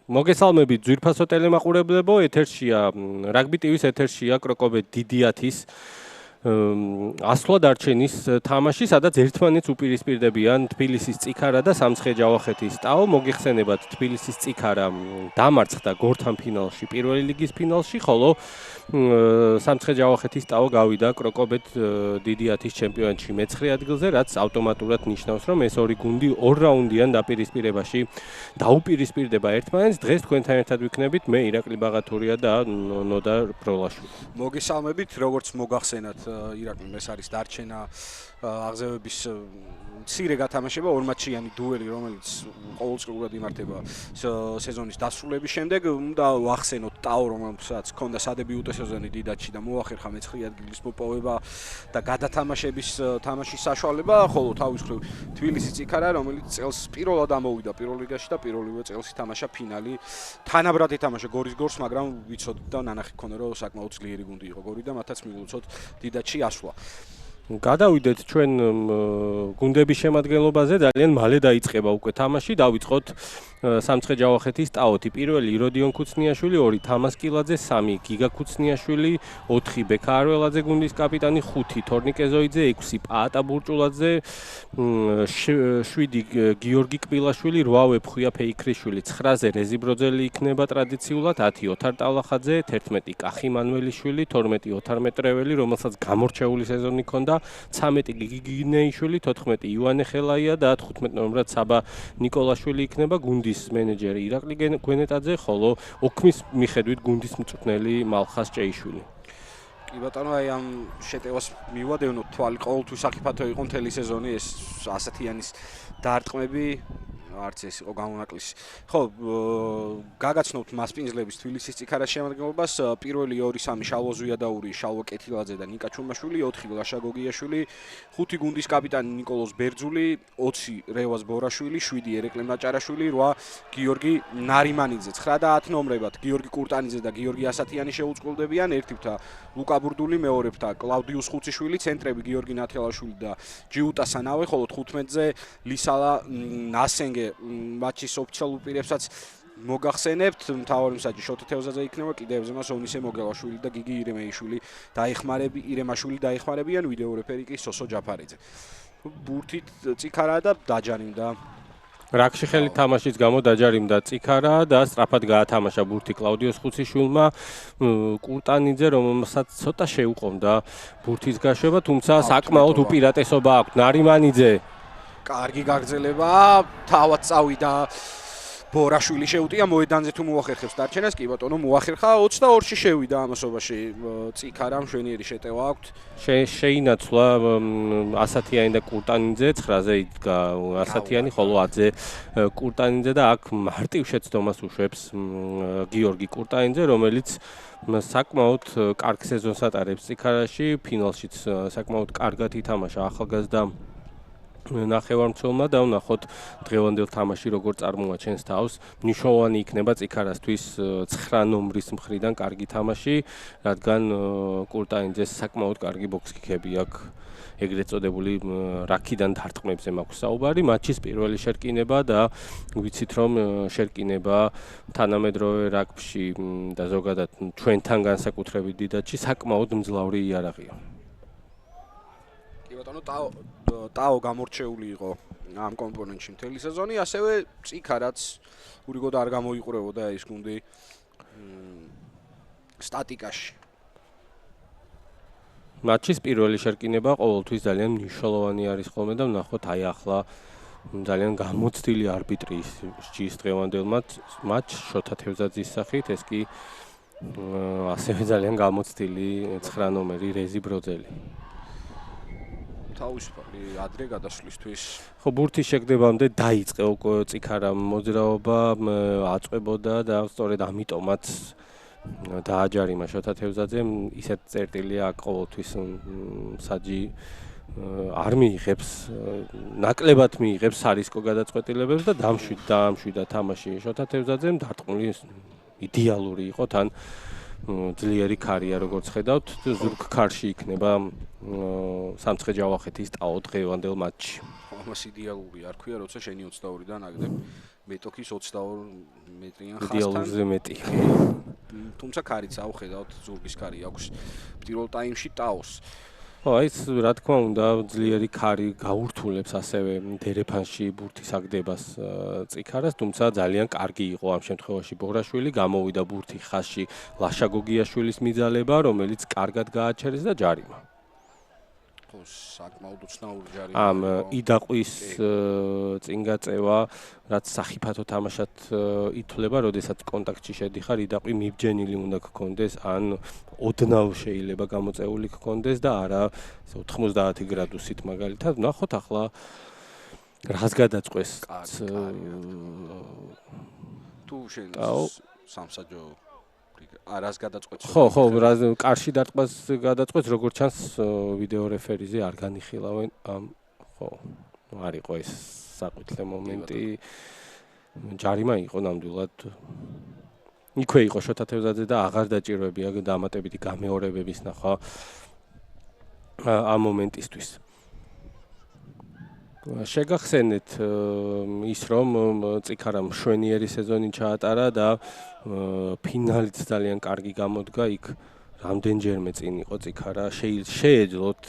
მოგესალმებით ძვირფასო ტელემაყურებლებო, ეთერშია რაგბი ტივის ეთერშია კროკობეთ დიდიათის ასვლა დარჩენის თამაში, სადაც ერთმანეთს უპირისპირდებიან თბილისის წიქარა და სამცხე-ჯავახეთის ტაო. მოგეხსენებათ თბილისის წიქარა დამარცხდა გორთან ფინალში, პირველი ლიგის ფინალში, ხოლო სამცხე-ჯავახეთის ტაო გავიდა კროკობეთ დიდიათის ჩემპიონატში მეცხრე ადგილზე, რაც ავტომატურად ნიშნავს, რომ ეს ორი გუნდი ორ რაუნდიან დაპირისპირებაში დაუპირისპირდება ერთმანეთს. დღეს თქვენთან ერთად ვიქნებით მე ირაკლი ბაღათურია და ნოდა პროლაშვილი. მოგესალმებით, როგორც მოგახსენათ ირაკლი, ეს არის დარჩენა აღზევების მცირე გათამაშება, ორმაჩიანი დუელი, რომელიც ყოველწლიურად იმართება სეზონის დასრულების შემდეგ. უნდა ვახსენოთ ტაო, რომელსაც ჰქონდა სადებიუტო სეზონი დიდათში და მოახერხა მეცხრე ადგილის მოპოვება და გადათამაშების თამაშის საშუალება, ხოლო თავის მხრივ თბილისის წიქარა, რომელიც წელს პირველად ამოვიდა პირველ ლიგაში და პირველივე წელს ითამაშა ფინალი. თანაბრად ითამაშა გორის გორს, მაგრამ ვიცოდით და ნანახი ქონდა, რომ საკმაოდ ძლიერი გუნდი იყო გორი და მათაც მიულოცოთ დიდათში ასვლა. გადავიდეთ ჩვენ გუნდების შემადგენლობაზე, ძალიან მალე დაიწყება უკვე თამაში. დავიწყოთ სამცხე-ჯავახეთის ტაოთი. პირველი როდიონ ქუცნიაშვილი, 2 თამას კილაძე, 3 გიგა ქუცნიაშვილი, 4 ბექა არველაძე გუნდის კაპიტანი, 5 თორნიკე ზოიძე, 6 პაატა ბურჭულაძე, 7 გიორგი კბილაშვილი, 8 ვეფხვია ფეიქრიშვილი, 9-ზე რეზი ბროძელი იქნება ტრადიციულად, 10 ოთარ ტალახაძე, 11 კახი მანველიშვილი, 12 ოთარ მეტრეველი, რომელსაც გამორჩეული სეზონი ჰქონდა, 13 გიგი გიგნეიშვილი, 14 ივანე ხელაია და 15 ნომრად საბა ნიკოლაშვილი იქნება გუნდის მენეჯერი ირაკლი გვენეტაძე, ხოლო ოქმის მიხედვით გუნდის მწვრთნელი მალხას ჭეიშვილი. კი ბატონო, აი ამ შეტევას მივადევნოთ, თვალი ყოველთვის საფათო იყო მთელი სეზონი, ეს ასათიანის დარტყმები არც ეს იყო გამონაკლისი. ხო, გაგაცნობთ მასპინძლების თბილისის წიქარას შემადგენლობას, პირველი 2-3 შალვა ზვიადაური, შალვა კეთილაძე და ნიკა ჩუმაშვილი, 4 ლაშა გოგიაშვილი, 5 გუნდის კაპიტანი ნიკოლოზ ბერძული, 20 რევაზ ბორაშვილი, 7 ერეკლე მაჭარაშვილი, 8 გიორგი ნარიმანიძე, 9 და 10 ნომრებად გიორგი კურტანიძე და გიორგი ასათიანი შეუწყვილდებიან, ერთითა ლუკა ბურდული, მეორებთა კლავდიუს ხუციშვილი, ცენტრები გიორგი ნათელაშვილი და ჯიუტა სანავე, ხოლო 15-ზე ლისალა ნასენგე მატჩის ოფიციალურ პირებსაც მოგახსენებთ. მთავარი მსაჯი შოთა თევზაძე იქნება, კიდევ ზემას ონისე მოგელაშვილი და გიგი ირემაშვილი დაეხმარებიან, ვიდეო რეფერი კი სოსო ჯაფარიძე. ბურთით წიქარა და დაჯარიმდა. რაკში ხელი თამაშის გამო დაჯარიმდა წიქარა და სწრაფად გაათამაშა ბურთი კლაუდიოს ხუციშვილმა. კურტანიძე, რომელსაც ცოტა შეუყომდა ბურთის გაშვება, თუმცა საკმაოდ უპირატესობა აქვს ნარიმანიძე. კარგი გაგრძელება, თავად წავიდა ბორაშვილი შეუტია მოედანზე თუ მოახერხებს დარჩენას, კი ბატონო მოახერხა, 22-ში შევიდა ამასობაში წიქარა, მშვენიერი შეტევა აქვს. შეინაცვლა ასათიანი და კურტანიძე, 9-ზე იდგა ასათიანი, ხოლო 10-ზე კურტანიძე და აქ მარტივ შეცდომას უშვებს გიორგი კურტანიძე, რომელიც საკმაოდ კარგ სეზონს ატარებს წიქარაში, ფინალშიც საკმაოდ კარგად ითამაშა ახალგაზრდა ნახევარმცველმა და ვნახოთ დღევანდელ თამაში როგორ წარმოაჩენს თავს. მნიშვნელოვანი იქნება წიქარასთვის 9 ნომრის მხრიდან კარგი თამაში, რადგან კურტანიძეს საკმაოდ კარგი ბოქსკიქები აქვს, ეგრეთ წოდებული რაქიდან დარტყმებზე მაქვს საუბარი. მატჩის პირველი შერკინება და ვიცით რომ შერკინება თანამედროვე რაგბში და ზოგადად ჩვენთან განსაკუთრებით დიდათში საკმაოდ მძლავრი იარაღია. კი ბატონო, ტაო გამორჩეული იყო ამ კომპონენტში მთელი სეზონი, ასევე წიქარაც ურიგოდ არ გამოიყურებოდა ეს გუნდი სტატიკაში. მატჩის პირველი შერკინება ყოველთვის ძალიან მნიშვნელოვანი არის ხოლმე და ვნახოთ აი ახლა ძალიან გამოცდილი არბიტრი სჯის დღევანდელ მატჩს შოთა თევზაძის სახით, ეს კი ასევე ძალიან გამოცდილი 9 ნომერი რეზი ბროძელი. თავისუფალი ადრე გადასვლისთვის. ხო, ბურთის შეგდებამდე დაიწყე უკვე წიქარა მოძრაობა, აწყვებოდა და სწორედ ამიტომაც დააჯარიმა შოთა თევზაძემ. ისეთ წერტილია აქ ყოველთვის მსაჯი არ მიიღებს, ნაკლებად მიიღებს სარისკო გადაწყვეტილებებს და დაამშვიდა თამაში შოთა თევზაძემ. დარტყმული იდეალური იყო, თან ძლიერი ქარია, როგორც ხედავთ, ზურგ ქარში იქნება სამცხე-ჯავახეთის ტაო დღევანდელ მატჩში. ამას იდეალური არ ქვია, როცა შენი 22-დან აგდებ მეტოქის 22 მეტრიან იდეალურზე მეტი. თუმცა კარიც აუხედავთ ზურგის კარი აქვს პირველ ტაიმში ტაოს. ხო, აი ეს რა თქმა უნდა ძლიერი ქარი გაურთულებს ასევე დერეფანში ბურთის აგდებას წიქარას, თუმცა ძალიან კარგი იყო ამ შემთხვევაში ბორაშვილი, გამოვიდა ბურთი ხაზში ლაშა გოგიაშვილის მიძალება, რომელიც კარგად გააჩერეს და ჯარიმა. ხო, საკმაოდ უცნაური ჯარიმა. ამ იდაყვის წინ გაწევა, რაც სახიფათო თამაშად ითვლება, როდესაც კონტაქტში შედიხარ, იდაყვი მიბჯენილი უნდა გქონდეს, ან ოდნავ შეიძლება გამოწეული გქონდეს და არა 90 გრადუსით მაგალითად. ნახოთ ახლა რას გადაწყვეს. თუ შენ სამსაჯო არას გადაწყვეტს. ხო, კარში დარტყმას გადაწყვეტს, როგორც ჩანს ვიდეო რეფერიზე არ განიხილავენ ამ ხო, არ იყო ეს საკუთლე მომენტი. ჯარიმა იყო ნამდვილად. იქვე იყო შოთა თევზაძე და აღარ დაჭირვებია დამატებითი გამეორებების ნახვა ამ მომენტისთვის. შეგახსენეთ ის რომ წიქარამ შვენიერი სეზონი ჩაატარა და ფინალიც ძალიან კარგი გამოდგა იქ რამდენჯერმე წინ იყო წიქარა შეეძლოთ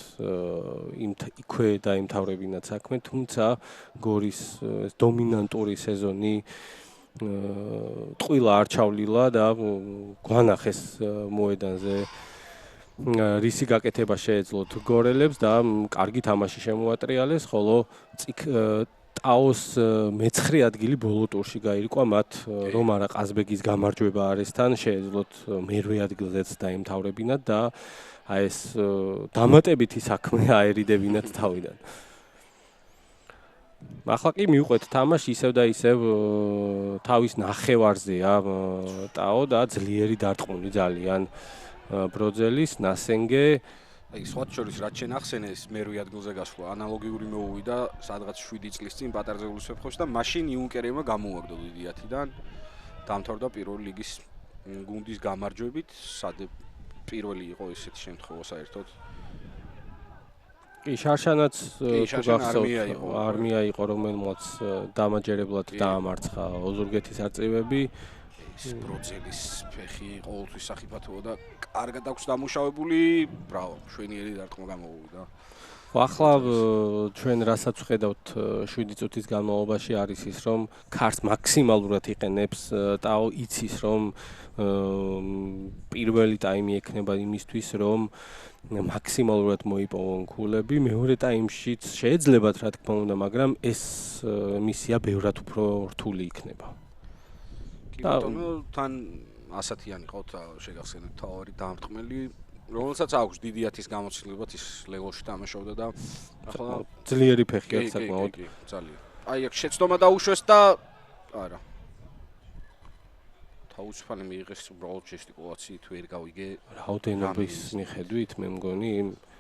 იქვე დაიმთავრებინათ საქმე თუმცა გორის დომინანტური სეზონი ტყუილა არ ჩავლილა და გვანახეს მოედანზე რისი გაკეთება შეეძლოთ გორელებს და კარგი თამაში შემოატრიალეს, ხოლო ტაოს მე-9 ადგილი ბოლო ტურში გაირკვა მათ რომ არა ყაზბეგის გამარჯვება არესთან შეეძლოთ მერვე ადგილზეც დაემთავრებინათ და აი ეს დამატებითი საქმე აერიდებინათ თავიდან. ახლა კი მივყვეთ თამაში ისევ და ისევ თავის ნახევარზეა ტაო და ძლიერი დარტყმული ძალიან ბროძელის ნასენგე აი სხვა შორის რაც შენახსენეს მერვე ადგილზე გასვლა ანალოგიური მოუვიდა სადღაც 7 წლის წინ პატარზეულის ვეფხოში და მაშინ იუნკერმა გამოუაგდო დიდიათიდან დამთავრდა პირველი ლიგის გუნდის გამარჯვებით სად პირველი იყო ესეთი შემთხვევა საერთოდ კი შარშანაც არმია იყო რომელმაც დამაჯერებლად დაამარცხა ოზურგეთის არწივები ბროძელის ფეხი ყოველთვის სახიფათოა და კარგად აქვს დამუშავებული, ბრავო, შვენიერი დარტყმა გამოვიდა. ახლა ჩვენ რასაც ვხედავთ 7 წუთის განმავლობაში არის ის რომ ქარს მაქსიმალურად იყენებს ტაო იცის რომ პირველი ტაიმი ექნება იმისთვის რომ მაქსიმალურად მოიპოვონ ქულები, მეორე ტაიმშიც შეეძლებათ რა თქმა უნდა, მაგრამ ეს მისია ბევრად უფრო რთული იქნება. თან ასათიანი ყავთ შეგახსენეთ თავარი დამრტყმელი რომელსაც აქვს დიდიათის გამოცდილებად ის ლეგოში თამაშობდა და ახლა ძლიერი ფეხი აქვს საკმაოდ ძალიან აი აქ შეცდომა დაუშვეს და არა თავისუფალი მიიღეს უბრალოდ ჟესტიკულაციით ვერ გავიგე რაოდენობის მიხედვით მე მგონი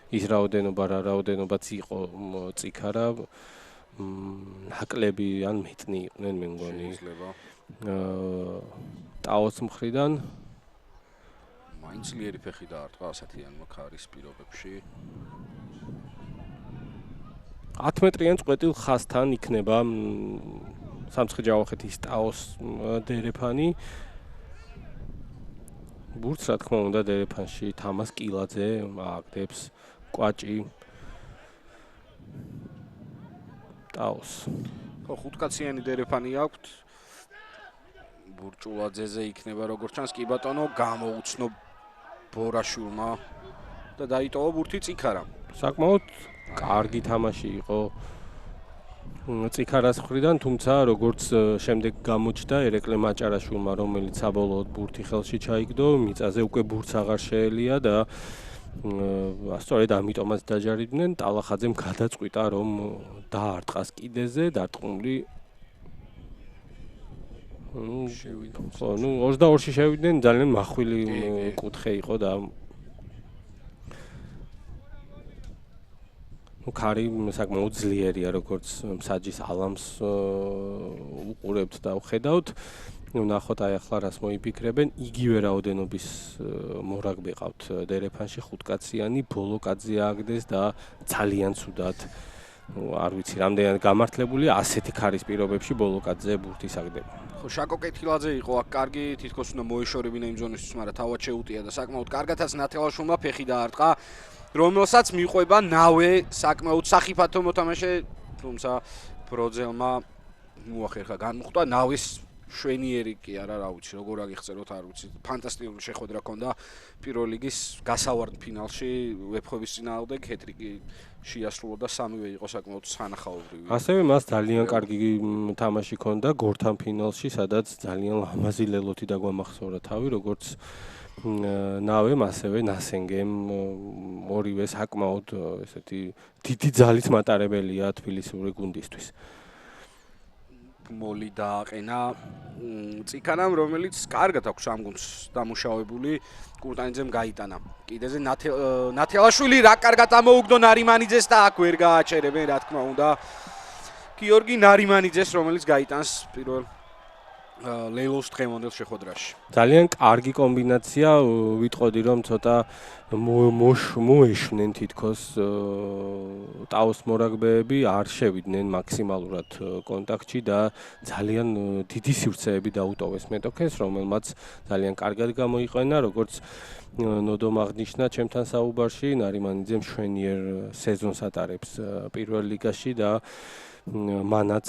ის რაოდენობაც იყო წიქარა ნაკლები ან მეტნი იყვნენ მე მგონი ტაოს მხრიდან მაინც ძლიერი ფეხი დაარტყა ასათიანმა ქარის პირობებში 10 მეტრიან წყვეტილ ხაზთან იქნება სამცხე-ჯავახეთის ტაოს დერეფანი ბურთს რა თქმა უნდა დერეფანში თამას კილაძე აგდებს კვაჭი ტაოს ხო ხუთკაციანი დერეფანი აქვს ბურჭულაძეზე იქნება როგორც ჩანს კი ბატონო გამოუცნო ბორაშულმა და დაიტოვა ბურთი წიქარამ. საკმაოდ კარგი თამაში იყო წიქარას მხრიდან, თუმცა როგორც შემდეგ გამოჩნდა ერეკლე მაჭარაშვილმა, რომელიც საბოლოოდ ბურთი ხელში ჩაიგდო, მიწაზე უკვე ბურთს აღარ შეელია და სწორედ ამიტომაც დაჯარიდნენ. ტალახაძემ გადაწყვიტა რომ დაარტყას კიდეზე, დარტყმული ხო, 22-ში შევიდნენ, ძალიან მახვილი კუთხე იყო და ქარი საკმაოდ ძლიერია, როგორც მსაჯის ალამს უყურებთ და ვხედავთ. ნახოთ აი ახლა რას მოიფიქრებენ. იგივე რაოდენობის მორაგბე ყავთ დერეფანში ხუთკაციანი, ბოლოკაძე აგდეს და ძალიან ცუდად არ ვიცი, რამდენად გამართლებულია ასეთი ქარის პირობებში ბოლოკაძე ბურთის აგდება. ხო, შაკო კეთილაძე იყო აქ კარგი, თითქოს უნდა მოეშორებინა იმ ზონისთვის, მაგრამ თავად შეუტია და საკმაოდ კარგათაც ნათელაშვილმა ფეხი დაარტყა, რომელსაც მიყვება ნავე საკმაოდ სახიფათო მოთამაშე, თუმცა ბროძელმა მოახერხა განმუხტვა ნავის შვენიერი კი არა, რა ვიცი, როგორ აგიხსენოთ, არ ვიცი. ფანტასტიკური შეხვედრა ჰქონდა პირველ ლიგის გასავარდ ფინალში, ვეფხვების წინააღმდეგ ჰეტრიკი შეასრულა და სამივე იყო საკმაოდ სანახაობრივი. ასევე მას ძალიან კარგი თამაში ჰქონდა გორთან ფინალში, სადაც ძალიან ლამაზი ლელოთი დაგვამახსოვრა თავი, როგორც ნავემ, ასევე ნასენგემ, ორივე საკმაოდ ესეთი დიდი ძალით მატარებელია თბილისური გუნდისთვის. მოლი დააყენა წიქანამ, რომელიც კარგად აქვს ამ გუნდს დამუშავებული, კურტანიძემ გაიტანა. კიდეზე ნათელაშვილი რა კარგად ამოუგდო ნარიმანიძეს და აქ ვერ გააჩერებენ, რა თქმა უნდა. გიორგი ნარიმანიძეს, რომელიც გაიტანს პირველ ლეილოს დღევანდელ შეხვედრაში. ძალიან კარგი კომბინაცია, ვიტყოდი რომ ცოტა მოეშვნენ თითქოს ტაოს მორაგბეები, არ შევიდნენ მაქსიმალურად კონტაქტში და ძალიან დიდი სივრცეები დაუტოვეს მეტოქეს, რომელმაც ძალიან კარგად გამოიყენა, როგორც ნოდომ აღნიშნა ჩემთან საუბარში, ნარიმანიძე მშვენიერ სეზონს ატარებს პირველ ლიგაში და მანაც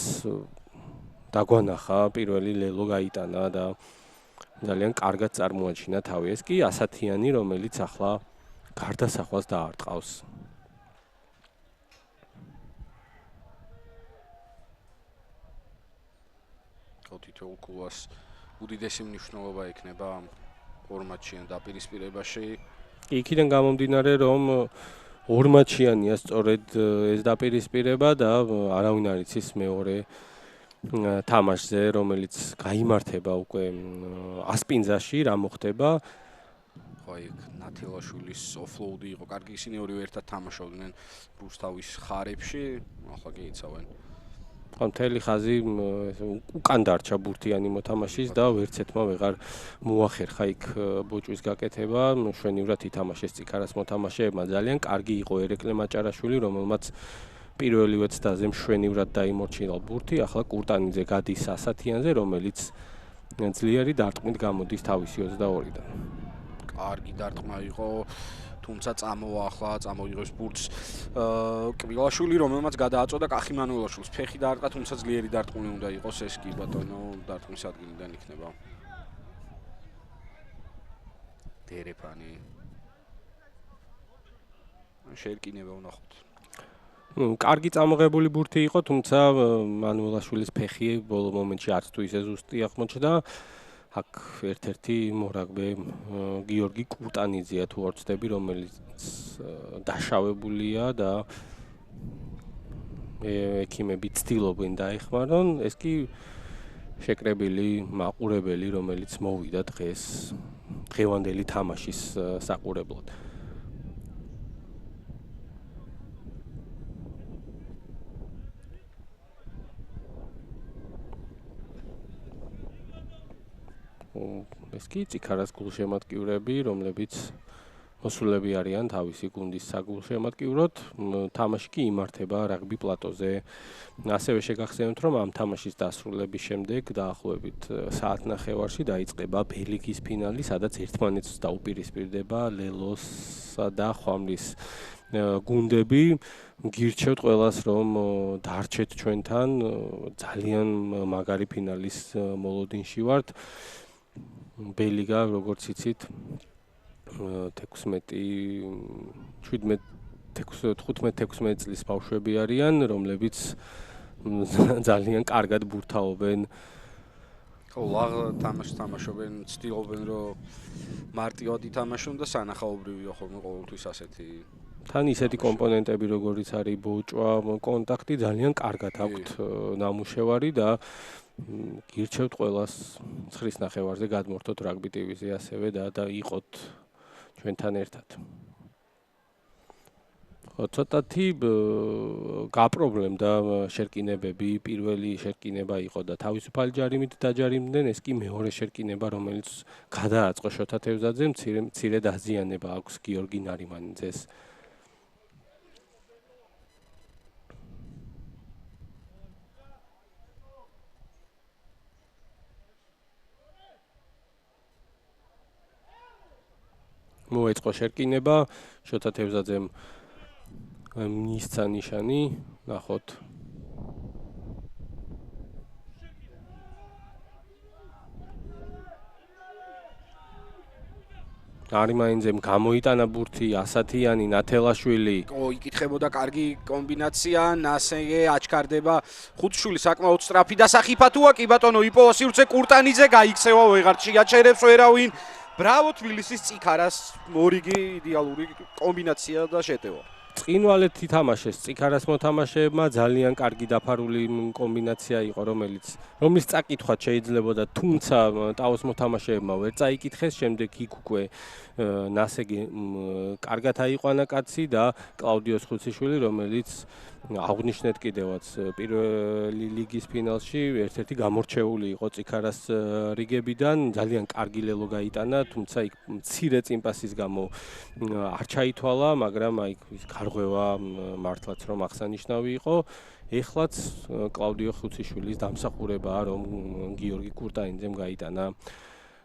დაგვანახა პირველი ლელო გაიტანა და ძალიან კარგად წარმოაჩინა თავი. ეს კი ასათიანი, რომელიც ახლა გარდასახვას დაარტყავს. თითოეულ კლუბს უდიდესი მნიშვნელობა ექნება ორ მატჩიან დაპირისპირებაში. იქიდან გამომდინარე, რომ ორ მატჩიანია სწორედ ეს დაპირისპირება და არავინ არ იცის მეორე თამაშზე, რომელიც გაიმართება უკვე ასპინძაში, რა მოხდება. ხო, იქ ნათელაშვილის ოფლოუდი იყო კარგი, ისინი ორივე ერთად თამაშობდნენ რუსთავის ხარებში, ახლა კი იცავენ. ხო, მთელი ხაზი უკან დარჩა ბურთიანი მოთამაშის და ვერცერთმა ვეღარ მოახერხა იქ ბოჭვის გაკეთება. მშვენივრად ითამაშეს წიქარას მოთამაშეებმა. ძალიან კარგი იყო ერეკლე მაჭარაშვილი, რომელმაც პირველივე ცდაზე მშვენივრად დაიმორჩილა ბურთი. ახლა კურტანიძე გადის ასათიანზე, რომელიც ძლიერი დარტყმით გამოდის თავისი 22-დან. კარგი დარტყმა იყო, თუმცა წამოიღებს ბურთს კბილაშვილი, რომელმაც გადააწოდა კახი მანუელაშვილს. ფეხი დაარტყა, თუმცა ძლიერი დარტყმული უნდა იყოს, ეს კი ბატონო დარტყმის ადგილიდან იქნება. დერეფანი. შეერკინება ვნახოთ. კარგი წამოღებული ბურთი იყო, თუმცა მანუელაშვილის ფეხი ბოლო მომენტში არც თუ ისე ზუსტი აღმოჩნდა. აქ ერთ-ერთი მორაგბე გიორგი კურტანიძეა თუ არ ვცდები, რომელიც დაშავებულია და ექიმები ცდილობენ დაეხმარონ. ეს კი შეკრებილი მაყურებელი, რომელიც მოვიდა დღეს დღევანდელი თამაშის საყურებლად. ეს კი წიქარას გულშემატკივრები, რომლებიც მოსულები არიან თავისი გუნდის საგულშემატკივროდ. თამაში კი იმართება რაგბი პლატოზე. ასევე შეგახსენებთ, რომ ამ თამაშის დასრულების შემდეგ დაახლოებით საათნახევარში დაიწყება ბ-ლიგის ფინალი, სადაც ერთმანეთს დაუპირისპირდება ლელოსა და ხვამლის გუნდები. გირჩევთ ყველას, რომ დარჩეთ ჩვენთან, ძალიან მაგარი ფინალის მოლოდინში ვართ. ბ-ლიგა, როგორც იცით, 15-16 წლის ბავშვები არიან, რომლებიც ძალიან კარგად ბურთაობენ. ხო, თამაშს თამაშობენ, ცდილობენ, რომ მარტივად ითამაშონ და სანახაობრივია ხოლმე ყოველთვის ასეთი. თან ისეთი კომპონენტები, როგორიც არის ბოჭვა, კონტაქტი, ძალიან კარგად აქვთ ნამუშევარი და გირჩევთ ყველას ცხრის ნახევარზე გადმორთოთ რაგბი ტივიზე ასევე და იყოთ ჩვენთან ერთად. ხო, ცოტათი გაპრობლემდა შერკინებები, პირველი შერკინება იყო და თავისუფალი ჯარიმით დაჯარიმდნენ, ეს კი მეორე შერკინება, რომელიც გადააწყო შოთა თევზაძემ, მცირე დაზიანება აქვს გიორგი ნარიმანიძეს. მოეწყო შერკინება, შოთა თევზაძემ მისცა ნიშანი, ნახოთ. არიმაინძემ გამოიტანა ბურთი, ასათიანი, ნათელაშვილი. იკითხებოდა კარგი კომბინაცია, ნასეე აჩქარდება. ხუთშვილი საკმაოდ სწრაფი და სახიფათოა კი ბატონო, იპოვა სივრცე კურტანიძე გაიქცევა, ვეღარ შეაჩერებს ვერავინ. ბრავო თბილისის წიქარას, მორიგი იდეალური კომბინაცია და შეტევა. წინვალეთ ითამაშეს წიქარას მოთამაშეებმა, ძალიან კარგი დაფარული კომბინაცია იყო, რომლის წაკითხვა შეიძლებოდა, თუმცა ტაოს მოთამაშეებმა ვერ წაიკითხეს, შემდეგ იქ უკვე ნასეგი კარგად აიყვანა კაცი და კლაუდიოს ხუციშვილი, რომელიც აღნიშნეთ კიდევაც პირველი ლიგის ფინალში ერთ-ერთი გამორჩეული იყო წიქარას რიგებიდან, ძალიან კარგი ლელო გაიტანა, თუმცა იქ მცირე წინპასის გამო არ ჩაითვალა, მაგრამ აი ის გარღვევა მართლაც რომ აღსანიშნავი იყო. ეხლაც კლაუდიო ხუციშვილის დამსახურებაა, რომ გიორგი კურტანიძემ გაიტანა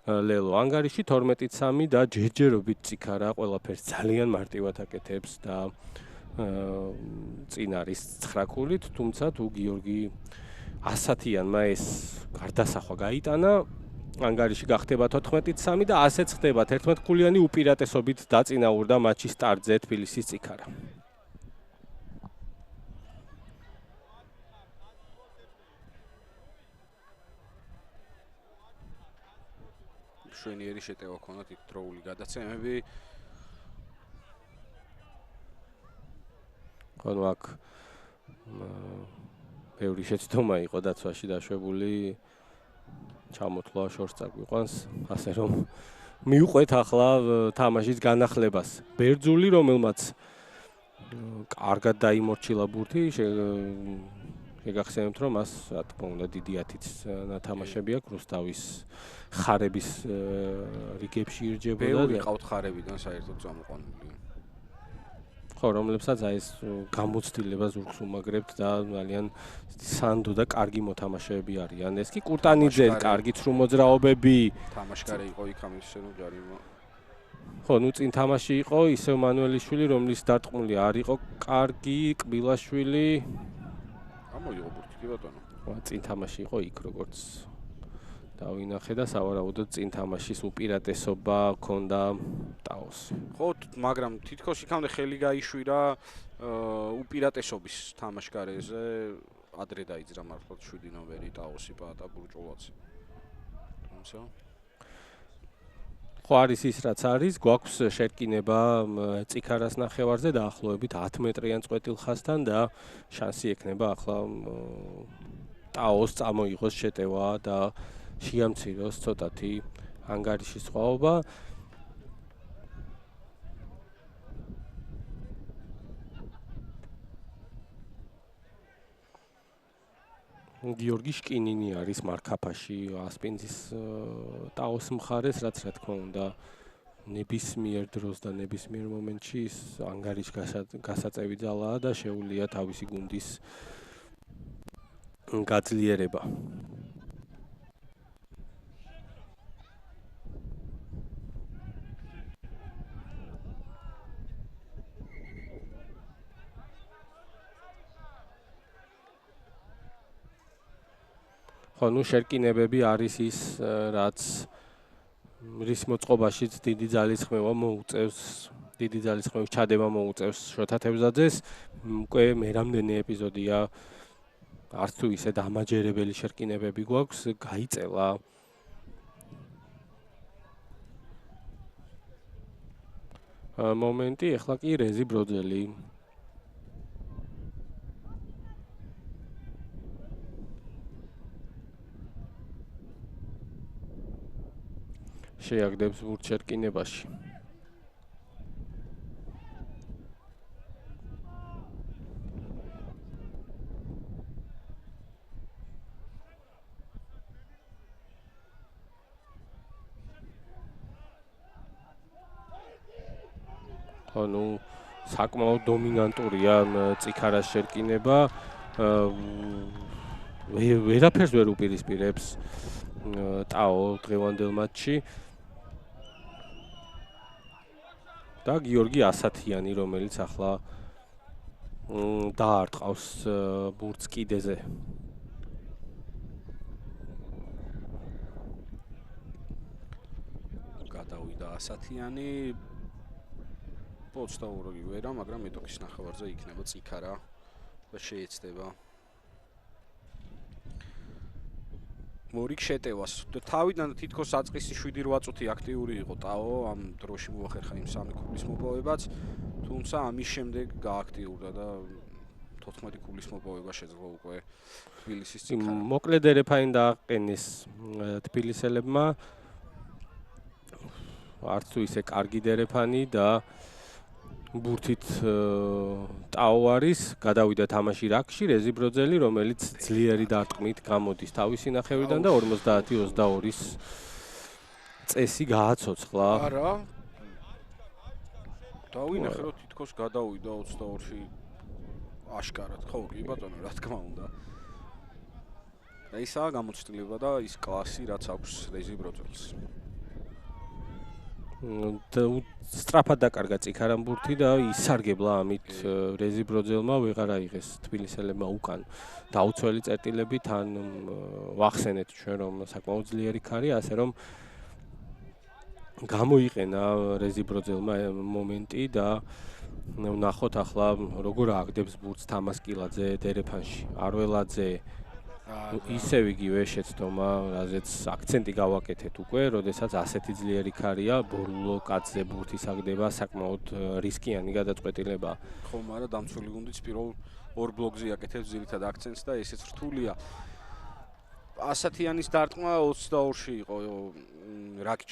ლელო ანგარიში 12-3 და ჯერჯერობით წიქარა ყველაფერს ძალიან მარტივად აკეთებს და წინ არის 9 ქულით, თუმცა თუ გიორგი ასათიანმა ეს გარდასახვა გაიტანა, ანგარიში გახდება 14-3 და ასეც ხდება 11 ქულიანი უპირატესობით დაწინაურდა მატჩის სტარტზე თბილისის წიქარა. შვენიერი შეტევა ქონათ იქ დროული გადაცემები. ანუ აქ ბევრი შეცდომა იყო დაცვაში დაშვებული, ჩამოთვლა შორს წაგვიყვანს, ასე რომ მიუყვეთ ახლა თამაშის განახლებას. ბერძული, რომელმაც კარგად დაიმორჩილა ბურთი, შეგახსენებთ, რომ მას რა თქმა უნდა დიდი 10-იც ნათამაშები აქვს რუსთავის ხარების რიგებში ირჯებოდა. ბევრი ყავთ ხარებიდან საერთოდ წამოყვანილი. ხო, რომლებსაც აი ეს გამოცდილება ზურგს უმაგრებთ და ძალიან სანდო და კარგი მოთამაშეები არიან. ეს კი კურტანიძე, კარგი ცრუ მოძრაობები, თამაშგარე იყო იქ ამის ჯარიმა. ხო, ნუ წინ თამაში იყო ისევ მანუელიშვილი, რომლის დარტყმული არ იყო კარგი, კბილაშვილი. გამოიღო ბურთი კი ბატონო. წინ თამაში იყო იქ როგორც დავინახე და სავარაუდოდ წინ თამაშის უპირატესობა ჰქონდა ტაოს. ხო, მაგრამ თითქოს იქამდე ხელი გაიშვირა უპირატესობის თამაშგარეზე, ადრე დაიძრა მართლაც 7 ნომერი ტაოსი პაატა ბურჭულაცი. თუმცა ხო არის ის რაც არის, გვაქვს შერკინება წიქარას ნახევარზე დაახლოებით 10 მეტრიან წვეტილ-ხაზთან და შანსი ექნება ახლა ტაოს წამოიღოს შეტევა და შეამციროს ცოტათი ანგარიშის სხვაობა. გიორგი შკინინი არის მარკაფაში ასპინძის ტაოს მხარეს, რაც რა თქმა უნდა ნებისმიერ დროს და ნებისმიერ მომენტში ის ანგარიშ გასაწევი ძალაა და შეუძლია თავისი გუნდის გაძლიერება. ხო, ნუ შერკინებები არის ის, რაც რის მოწყობაშიც დიდი ძალისხმევა მოუწევს, დიდი ძალისხმევის ჩადება მოუწევს შოთა თევზაძეს. უკვე მერამდენი ეპიზოდია, არც თუ ისე დამაჯერებელი შერკინებები გვაქვს, გაიწელა მომენტი, ეხლა კი რეზი ბროძელი. შეაგდებს ბურთს შერკინებაში. ანუ საკმაოდ დომინანტურია წიქარას შერკინება. ვერაფერს ვერ უპირისპირებს ტაო დღევანდელ მატჩში. და გიორგი ასათიანი, რომელიც ახლა დაარტყავს ბურთს კიდეზე. გადავიდა ასათიანი. პოცდაური ვერა, მაგრამ მეტოქის ნახევარზე იქნება წიქარა და შეეცდება. მორიგ შეტევას. თავიდან თითქოს აწყისი 7-8 წუთი აქტიური იყო ტაო, ამ დროში მოახერხა იმ სამი ქულის მოპოვებაც, თუმცა ამის შემდეგ გააქტიურდა და 14 ქულის მოპოვება შეძლო უკვე თბილისის წიქარა. მოკლედ ერეფანი დააყენეს თბილისელებმა. არც თუ ისე კარგი დერეფანი და ბურთით ტაო არის, გადავიდა თამაში რაკში, რეზი ბროძელი, რომელიც ძლიერი დარტყმით გამოდის თავისი ნახევრიდან და 50-22-ის წესი გააცოცხლა. არა. დავინახე რომ თითქოს გადავიდა 22-ში აშკარად, ხო, კი ბატონო, რა თქმა უნდა. და ისაა გამოცდილება და ის კლასი, რაც აქვს რეზი ბროძელს. სწრაფად დაკარგა წიქარამ ბურთი და ისარგებლა ამით რეზი ბროძელმა ვეღარ აიღეს თბილისელებმა უკან დაუცველი წერტილები თან ვახსენეთ ჩვენ რომ საკმაოდ ძლიერი ქარია ასე რომ გამოიყენა რეზი ბროძელმა მომენტი და ვნახოთ ახლა როგორ აგდებს ბურთს თამას კილაძე დერეფანში არველაძე ისევ იგივე შეცდომა, რაზეც აქცენტი გავაკეთეთ უკვე, როდესაც ასეთი ძლიერი ქარია, ბორულო კაცზე ბურთის აგდება, საკმაოდ რისკიანი გადაწყვეტილება. ხო, მაგრამ დამცველი გუნდიც პირველ ორ ბლოკზე აკეთებს ძირითად აქცენტს და ესეც რთულია. ასათიანის დარტყმა 22-ში იყო, რაკი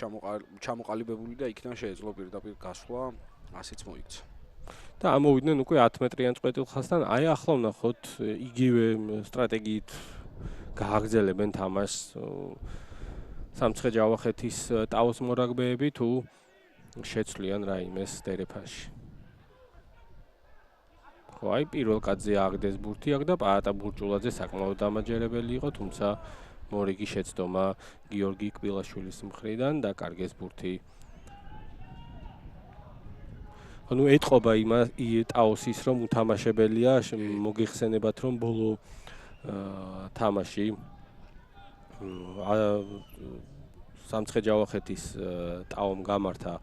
ჩამოყალიბებული და იქიდან შეეძლო პირდაპირ გასვლა, ასეც მოიქცა. და ამოვიდნენ უკვე 10 მეტრიან წყვეტილხასთან, აი ახლა ვნახოთ იგივე სტრატეგიით გააგრძელებენ თამაშს სამცხე ჯავახეთის ტაოს მორაგბეები თუ შეცვლიან რაიმეს დერეფანში. ხო, აი პირველ კაცზე აგდეს ბურთი აქ და პაატა ბურჭულაძე საკმაოდ დამაჯერებელი იყო, თუმცა მორიგი შეცდომა გიორგი კბილაშვილის მხრიდან და კარგეს ბურთი. ანუ ეთყობა ტაოს ის რომ უთამაშებელია, მოგიხსენებათ რომ ბოლო თამაში სამცხე ჯავახეთის ტაომ გამართა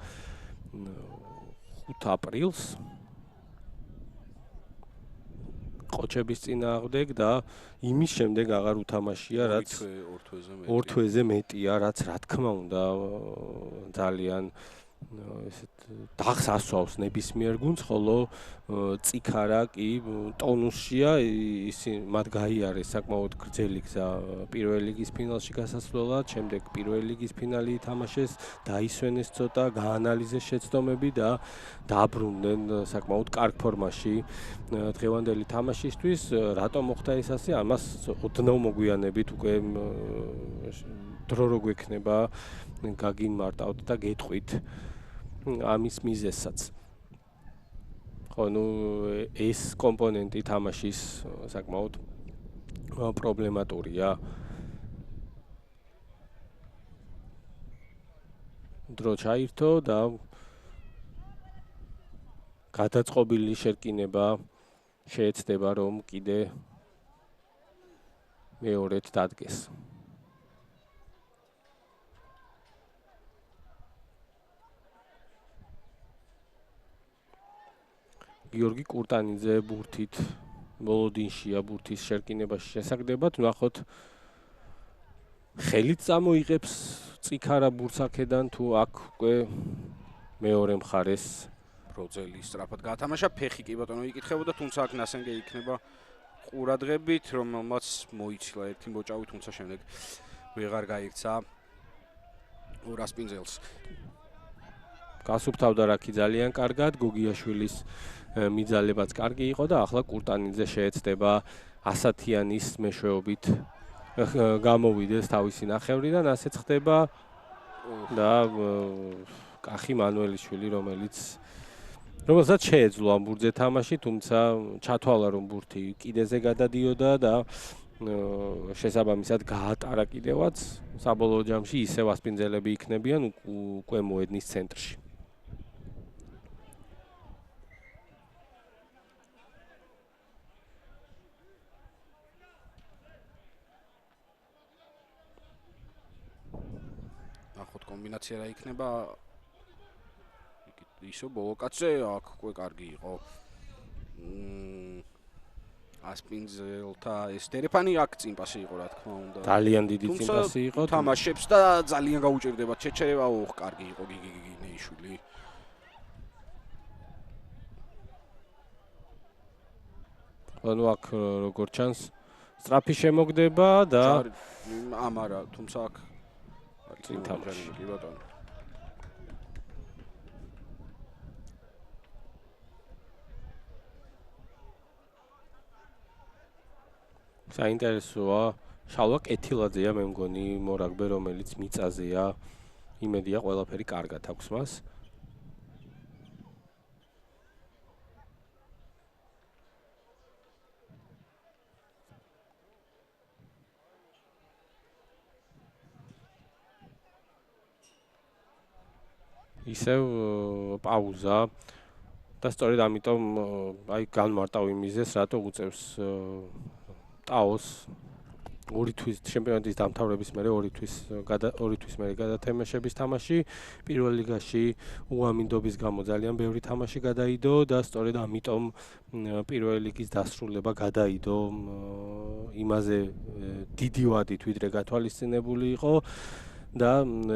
5 აპრილს ყოჩების წინააღმდეგ და იმის შემდეგ აღარ უთამაშია, რაც ორ თვეზე მეტია, რაც რა თქმა უნდა ძალიან ესეთ დახს ასვავს ნებისმიერ გუნდს, ხოლო წიქარა კი ტონუსშია, მათ გაიარეს საკმაოდ გრძელი გზა პირველ ლიგის ფინალში გასასვლელად, შემდეგ პირველ ლიგის ფინალი ითამაშეს, დაისვენეს ცოტა, გაანალიზეს შეცდომები და დააბრუნდნენ საკმაოდ კარგ ფორმაში დღევანდელი თამაშისთვის. რატომ მოხდა ეს ასე? ამას ოდნავ მოგვიანებით უკვე დრო რო გვექნება გაგინმარტავთ და გეტყვით ამის მიზეზსაც. ხო, ნუ ეს კომპონენტი თამაშის საკმაოდ პრობლემატურია. დრო ჩაირთო და გადაწყობილი შერკინება შეეცდება რომ კიდე მეორედ დადგეს. გიორგი კურტანიძე ბურთით მოლოდინშია ბურთის შერკინებაში შესაგდებად, ვნახოთ ხელით წამოიღებს წიქარა ბურთს აქედან თუ აქ უკვე მეორე მხარეს ბროძელი სწრაფად გათამაშა, ფეხი კი ბატონო იკითხებოდა, თუმცა აქ ნასენგე იქნება ყურადღებით, რომელმაც მოიცლა ერთი მოჭავი, თუმცა შემდეგ ვეღარ გაიქცა ორასპინძელს. გასუფთავდა რაკი ძალიან კარგად, გოგიაშვილის მიძალებაც კარგი იყო და ახლა კურტანიძე შეეცდება ასათიანის მეშვეობით გამოვიდეს თავისი ნახევრიდან, ასეც ხდება და კახი მანუელიშვილი, რომელსაც შეეძლო ამ ბურთზე თამაში, თუმცა ჩათვალა რომ ბურთი კიდეზე გადადიოდა და შესაბამისად გაატარა კიდევაც, საბოლოო ჯამში ისევ ასპინძელები იქნებიან უკვე მოედნის ცენტრში. კომბინაცია რა იქნება ისო ბოლო კაცზე აქ უკვე კარგი იყო ასპინძელთა ეს დერეფანი აქ წინ პასი იყო რა თქმა უნდა ძალიან დიდი წინ პასი იყო თამაშებს და ძალიან გაუჭირდება ჩეჩერევა ოხ კარგი იყო გიგიგინეიშვილი ანუ აქ როგორ ჩანს სწრაფი შემოგდება და ამარა თუმცა აქ წინ თამაში კი ბატონო საინტერესოა შალვა კეთილაძეა მე მგონი მორაგბე რომელიც მიწაზეა იმედია ყველაფერი კარგად აქვს მას ისევ პაუზა და სწორედ ამიტომ აი განმარტავ იმიზეს რატო უწევს ტაოს ორი თვის ჩემპიონატის დამთავრების მერე ორი თვის მერე გადათამაშების თამაში პირველ ლიგაში უამინდობის გამო ძალიან ბევრი თამაში გადაიდო და სწორედ ამიტომ პირველ ლიგის დასრულება გადაიდო იმაზე დიდი ვადით ვიდრე გათვალისწინებული იყო და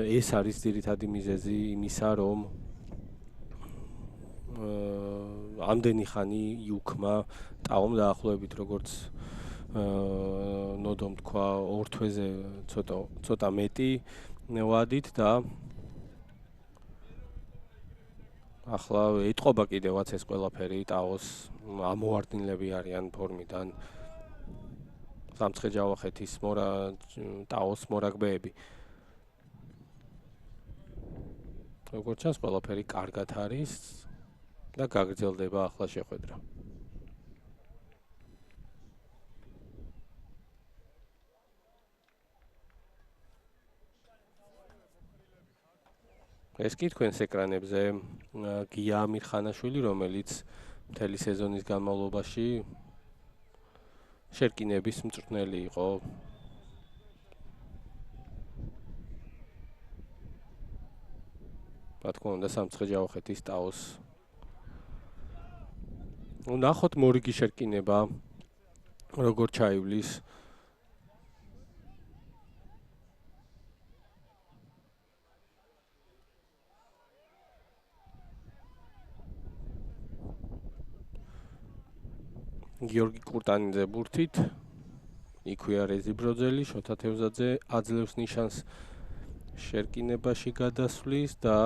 ეს არის ძირითადი მიზეზი იმისა რომ ამდენი ხანი იუქმა ტაომ დაახლოებით როგორც ნოდომ თქვა ორ თვეზე ცოტა მეტი ვადით და ახლა ეტყობა კიდევაც ეს ყველაფერი ტაოს ამოვარდნილები არიან ფორმიდან სამცხე-ჯავახეთის ტაოს მორაგბეები როგორც ჩანს ყველაფერი კარგად არის და გაგრძელდება ახლა შეხვედრა ეს კი თქვენს ეკრანებზე გია ამირხანაშვილი რომელიც მთელი სეზონის განმავლობაში შერკინების მწვრთნელი იყო რა თქმა უნდა სამცხე-ჯავახეთის ტაოს ნახოთ მორიგი შერკინება როგორ ჩაივლის გიორგი კურტანიძე ბურთით იქვეა რეზი ბროძელი შოთა თევზაძე აძლევს ნიშანს შერკინებაში გადასვლის და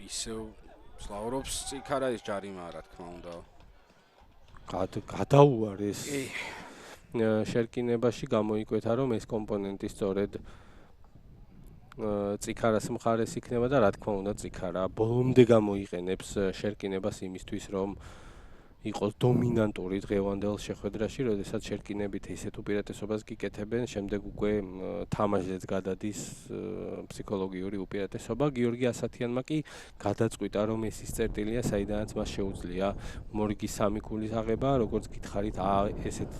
ისევ სლავრობს ციკარა ეს ჯარიმა რა თქმა უნდა გადაუარეს შერკინებაში გამოიკვეთა რომ ეს კომპონენტი სწორედ ციკარას მხარეს იქნება და რა თქმა უნდა ციკარა ბოლომდე გამოიყენებს შერკინებას იმისთვის რომ იყოს დომინანტური დღევანდელ შეხვედრაში, როდესაც შერკინებით ისეთ უპირატესობას გიკეთებენ, შემდეგ უკვე თამაშზეც გადადის ფსიქოლოგიური უპირატესობა. გიორგი ასათიანმა კი გადაწყვიტა, რომ ეს ის წერტილია, საიდანაც მას შეუძლია მორიგის სამი ქულის აღება, როგორც გითხარით, ესეთ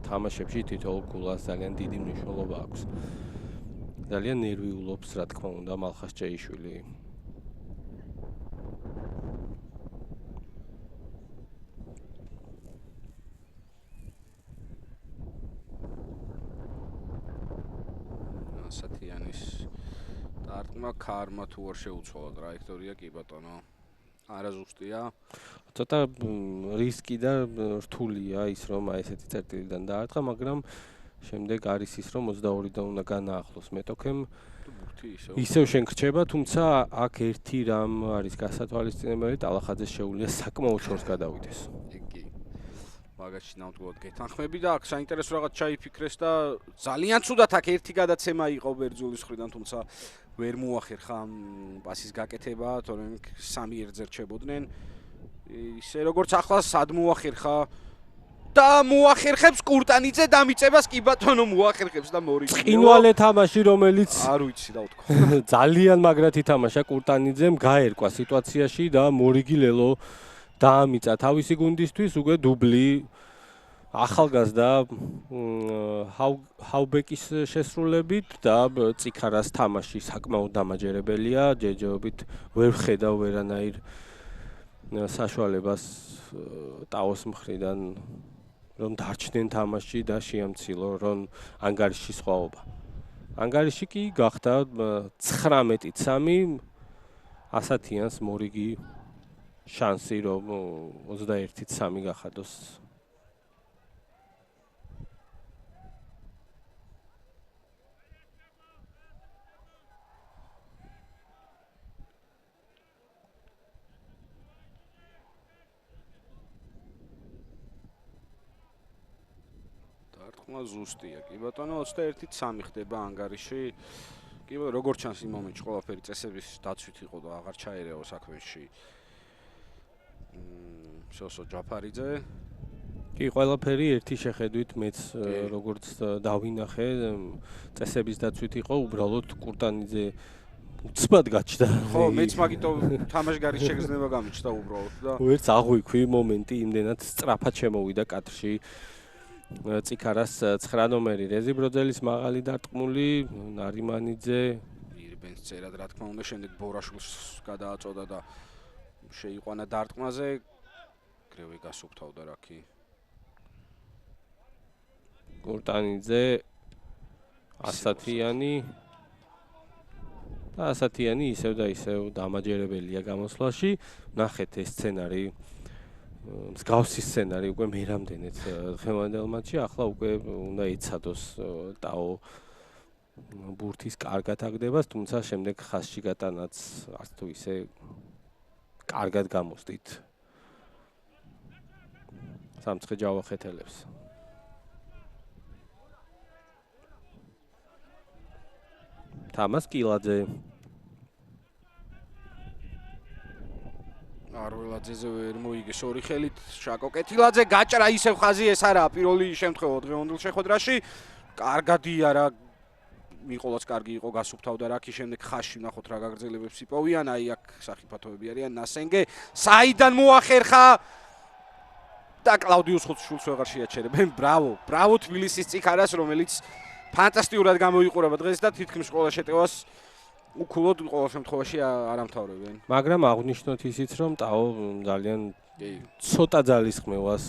თამაშებში თითოეულ ქულას ძალიან დიდი მნიშვნელობა აქვს. ძალიან ნერვიულობს, რა თქმა უნდა, მალხას ჭეიშვილი. ასათიანის დარტყმა ქარმა თუ არ შეუცვალა ტრაექტორია კი ბატონო. არა ზუსტია. ცოტა რისკი და რთულია ის რომ აი ესეთი წერტილიდან დაარტყა, მაგრამ შემდეგ არის ის რომ 22-დან უნდა განაახლოს მეტოქემ. ისევ შენ გრჩება, თუმცა აქ ერთი რამ არის გასათვალისწინებელი, ტალახაძეს შეუძლია საკმაოდ შორს გადავიდეს. კი. მაგაში ნამდვილად გეთანხმები და აქ საინტერესო რაღაც ჩაიფიქრეს და ძალიან ცუდად აქ ერთი გადაცემა იყო ბერძულის მხრიდან, თუმცა ვერ მოახერხა პასის გაკეთება, თორემ სამი ერთზე რჩებოდნენ. ისე როგორც ახლა სად მოახერხა და მოახერხებს კურტანიძე დამიწებას კი ბატონო მოახერხებს და მორიგი. წინვალე თამაში რომელიც არ ვიცი რა ვთქვა. ძალიან მაგრად ითამაშა კურტანიძემ, გაერკვა სიტუაციაში და მორიგი ლელო დაამიწა თავისი გუნდისთვის უკვე დუბლი ახალგაზრდა ჰაუბეკის შესრულებით და წიქარას თამაში საკმაოდ დამაჯერებელია, ჯერჯერობით ვერ ვხედავ ვერანაირ საშუალებას ტაოს მხრიდან რომ დარჩნენ თამაში და შეამცილო რომ ანგარიში სხვაობა. ანგარიში კი გახდა 19-3 ასათიანს მორიგი შანსი რომ 21-3 გახადოს. დარტყმა ზუსტია. კი ბატონო 21-3 ხდება ანგარიში. კი ბატონო როგორც ჩანს იმ მომენტში ყველაფერი წესების დაცვით იყო და აღარ ჩაერეო საქმეში. სოსო ჯაფარიძე. კი ყველაფერი ერთი შეხედვით მეც როგორც დავინახე წესების დაცვით იყო უბრალოდ კურტანიძე უცბად გაჩნდა. ხო, მეც მაგიტო თამაშგარის შეგრძნება გამიჩნდა უბრალოდ და ვერც აღვიქვი მომენტი იმდენად სწრაფად შემოვიდა კადრში. წიქარას 9 ნომერი რეზი ბროძელის მაღალი დარტყმული, ნარიმანიძე, ირბენს წერად რა თქმა უნდა, შემდეგ ბორაშვილს გადააწოდა და შეიყვანა დარტყმაზე. გრევი გასუფთავდა რაკი. კურტანიძე ასათიანი და ასათიანი ისევ და ისევ დამაჯერებელია გამოსვლაში. ნახეთ ეს სცენარი. მსგავსი სცენარი უკვე მერამდენეც დღევანდელ მატჩში, ახლა უკვე უნდა იცადოს ტაო ბურთის კარგად აგდებას, თუმცა შემდეგ ხაზში გატანაც არც თუ ისე კარგად გამოსდით. სამცხე ჯავახეთელებს. თამას კილაძე არველაძეზე ვერ მოიგეს ორი ხელით შაკო კეთილაძე გაჭრა ისევ ხაზი ეს არაა პირველი შემთხვევა დღევანდელ შეხვედრაში. კარგად იარა მიყოლაც კარგი იყო გასუფთავდა რაკი შემდეგ ხაზში ნახოთ რა გაგრძელებებს იპოვიან. აი აქ საფათოები არიან ნასენგე საიდან მოახერხა და კლაუდიუს ხუთშვილს ვეღარ შეაჩერებენ. ბრავო თბილისის წიქარას რომელიც ფანტასტიკურად გამოიყურება დღეს და თითქმის ყველა შეტევას უკულოდ ყოველ შემთხვევაში არ ამთავრებენ. მაგრამ აღნიშნოთ ისიც რომ ტაო ძალიან ცოტა ძალისხმევას,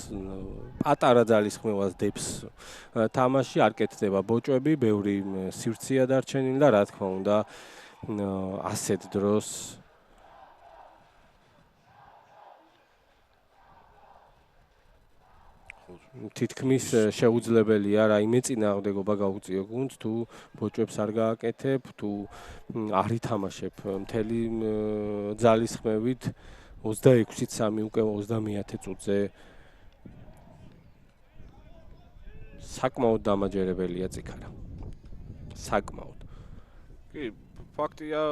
პატარა ძალისხმევას დებს თამაში, არ კეთდება ბოჭვები, ბევრი სივრცეა დარჩენილი და რა თქმა უნდა ასეთ დროს თითქმის შეუძლებელია რაიმე წინააღმდეგობა გაუწიო გუნდს თუ ბოჭვებს არ გააკეთებ, თუ არ ითამაშებ მთელი ძალისხმევით 26-3 უკვე 30 წუთზე საკმაოდ დამაჯერებელია წიქარა. საკმაოდ. კი, ფაქტია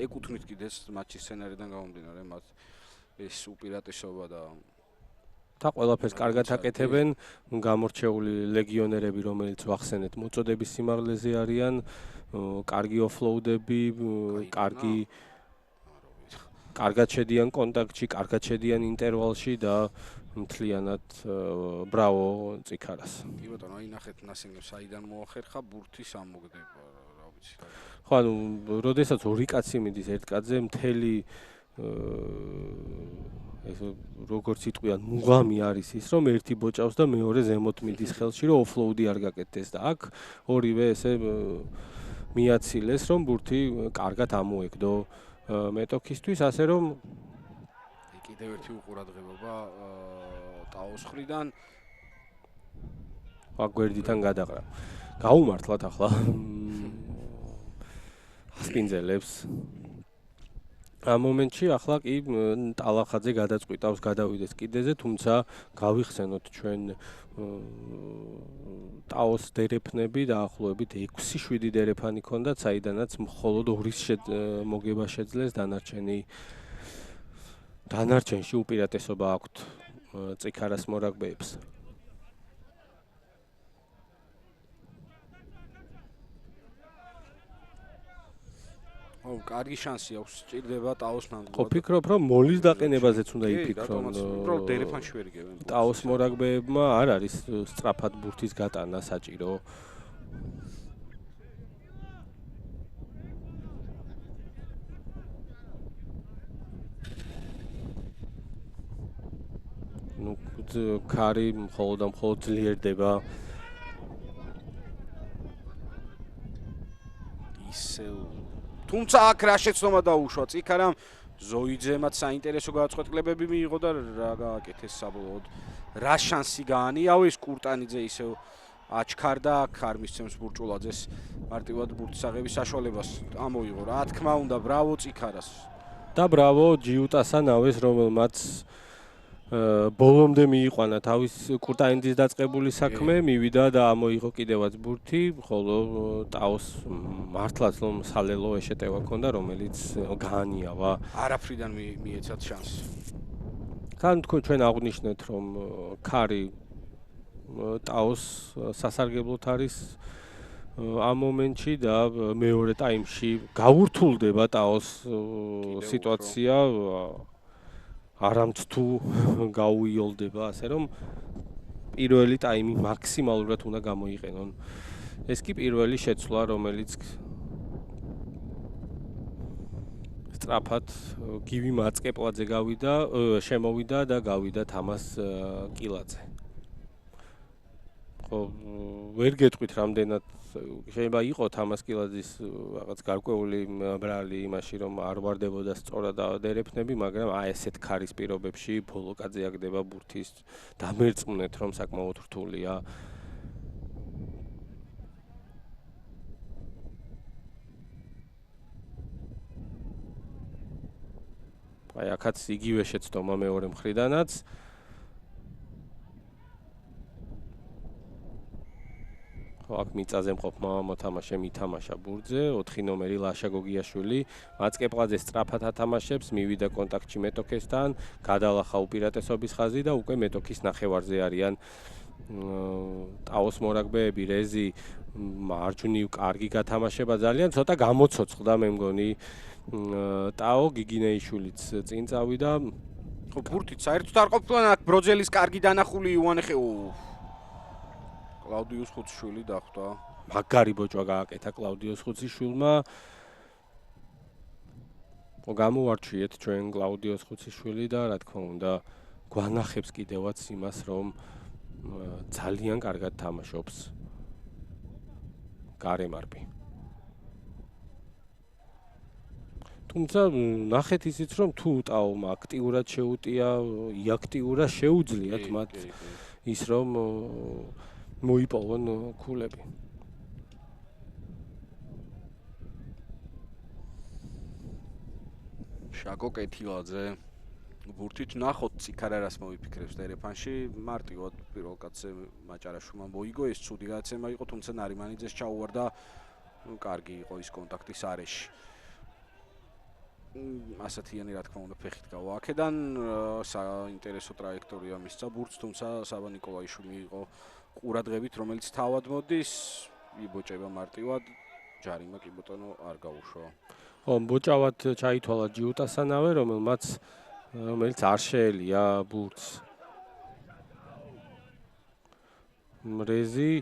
ეკუთვნით კიდეც მატჩის სცენარიდან გამომდინარე მათ ეს უპირატესობა და ყველაფერს კარგად აკეთებენ, გამორჩეული ლეგიონერები, რომელიც ვახსენეთ, მოწოდების სიმაღლეზე არიან, კარგი ოფლოუდები, კარგად შედიან კონტაქტში, კარგად შედიან ინტერვალში და მთლიანად ბრავო წიქარას. კი ბატონო, აი ნახეთ ნასენგებს საიდან მოახერხა ბურთის ამოგდება, რა ვიცი. ხო, ანუ, როდესაც ორი კაცი მიდის ერთ კაცზე, მთელი ეს როგორც იტყვიან, მუღამი არის ის, რომ ერთი ბოჭავს და მეორე ზემოთ მიდის ხელში, რომ ოფლოუდი არ გაკეთდეს და აქ ორივე ესე მიაცილეს, რომ ბურთი კარგად ამოეგდო მეტოქისთვის, ასე რომ კიდევ ერთი უყურადღებობა ტაოს ხრიდან გვერდიდან გადაყრა. გაუმართლათ ახლა სპინძელებს. ამ მომენტში ახლა კი ტალახაძე გადაწყვიტავს გადავიდეს კიდეზე, თუმცა გავიხსენოთ ჩვენ ტაოს დერეფნები დაახლოებით 6-7 დერეფანი ქონდათ, საიდანაც მხოლოდ 2-ის მოგება შეძლეს, დანარჩენში უპირატესობა აქვთ წიქარას მორაგბეებს. ო, კარგი შანსი აქვს, სჭირდება ტაოს ნამდვილად. ხო, ფიქრობ, რომ მოლის დაყენებაზეც უნდა კი, იფიქრონ. რატომაც უბრალოდ დერეფანში ვერ იგებენ. ტაოს მორაგბეებმა არ არის სწრაფად ბურთის გატანა საჭირო. ნუ ქარი მხოლოდ და მხოლოდ ძლიერდება. ისევ თუმცა აქ რა შეცდომა დაუშვა წიქა რამ ზოიძემაც საინტერესო გადაწყვეტილებები მიიღო და რა გააკეთეს საბოლოოდ რა შანსი გაანიავეს კურტანიძე ისევ აჩქარდა აქ არ მისცემს ბურჭულაძეს მარტივად ბურთის აღების საშუალებას ამოიღო რა თქმა უნდა ბრავო წიქარას და ბრავო ჯიუტასანავეს რომელმაც ბოლომდე მიიყვანა თავის კურტანიძის დაწყებული საქმე, მივიდა და ამოიღო კიდევაც ბურთი, ხოლო ტაოს მართლაც რომ სალელო ეშეტევა ქონდა, რომელიც გაანიავა. არაფრიდან მიეცათ შანსი. თან თქვენ ჩვენ აღვნიშნეთ, რომ ქარი ტაოს სასარგებლოდ არის ამ მომენტში და მეორე ტაიმში გაურთულდება ტაოს სიტუაცია. არამც თუ გაუიოლდება, ასე რომ პირველი ტაიმი მაქსიმალურად უნდა გამოიყენონ. ეს კი პირველი შეცვლა, რომელიც სწრაფად გივი მაწკეპლაძე გავიდა, შემოვიდა და გავიდა თამას კილაძე. ხო, ვერ გეტყვით რამდენად შეიძლება იყო თამას კილაძის რაღაც გარკვეული ბრალი იმაში რომ არ ვარდებოდა სწორად დერეფნები, მაგრამ აი ესეთ ქარის პირობებში ბოლო კაცი აგდება ბურთის დამერწმუნეთ რომ საკმაოდ რთულია. აი აქაც იგივე შეცდომა მეორე მხრიდანაც აქ მიწაზე მყოფმა მოთამაშემ ითამაშა ბურთზე 4 ნომერი ლაშა გოგიაშვილი მაწკეპლაძე სწრაფად ათამაშებს მივიდა კონტაქტში მეტოქესთან გადალახა უპირატესობის ხაზი და უკვე მეტოქის ნახევარზე არიან ტაოს მორაგბეები რეზი მარჯვნივ კარგი გათამაშება ძალიან ცოტა გამოცოცხლდა მე მგონი ტაო გიგინეიშვილიც წინ წავიდა ხო ბურთით საერთოდ არ ყოფილან აქ ბროძელის კარგი დანახული იუანეხე კლაუდიუს ხუციშვილი დახვდა. მაგარი ბოჭვა გააკეთა კლაუდიუს ხუციშვილმა. გამოვარჩიეთ ჩვენ კლაუდიუს ხუციშვილი და რა თქმა უნდა გვანახებს კიდევაც იმას რომ ძალიან კარგად თამაშობს გარემარბი. თუმცა ნახეთ ისიც რომ თუ ტაომ აქტიურად შეუტია, იაქტიურად შეუძლიათ მათ ის რომ მოიპოვონ ქულები. შაკო კეთილაძე ბურთით ნახოთ ციკარარას მოიფიქრებს დერეფანში მარტივად პირველ კაცზე მაჭარაშვილმა მოიგო ეს ცუდი გადაცემა იყო თუმცა ნარიმანიძეს ჩაუვარდა კარგი იყო ის კონტაქტის არეში. ასათიანი რა თქმა უნდა ფეხით გავა აქედან საინტერესო ტრაექტორია მისცა ბურთს თუმცა საბა ნიკოლაიშვილი იყო ყურადღებით რომელიც თავად მოდის იბოჭება მარტივად ჯარიმა კი ბოტონო არ გაუშვა. ხო ბოჭავად ჩაითვალა ჯიუტასანავე რომელიც არ შეელია ბურთს. მრეზი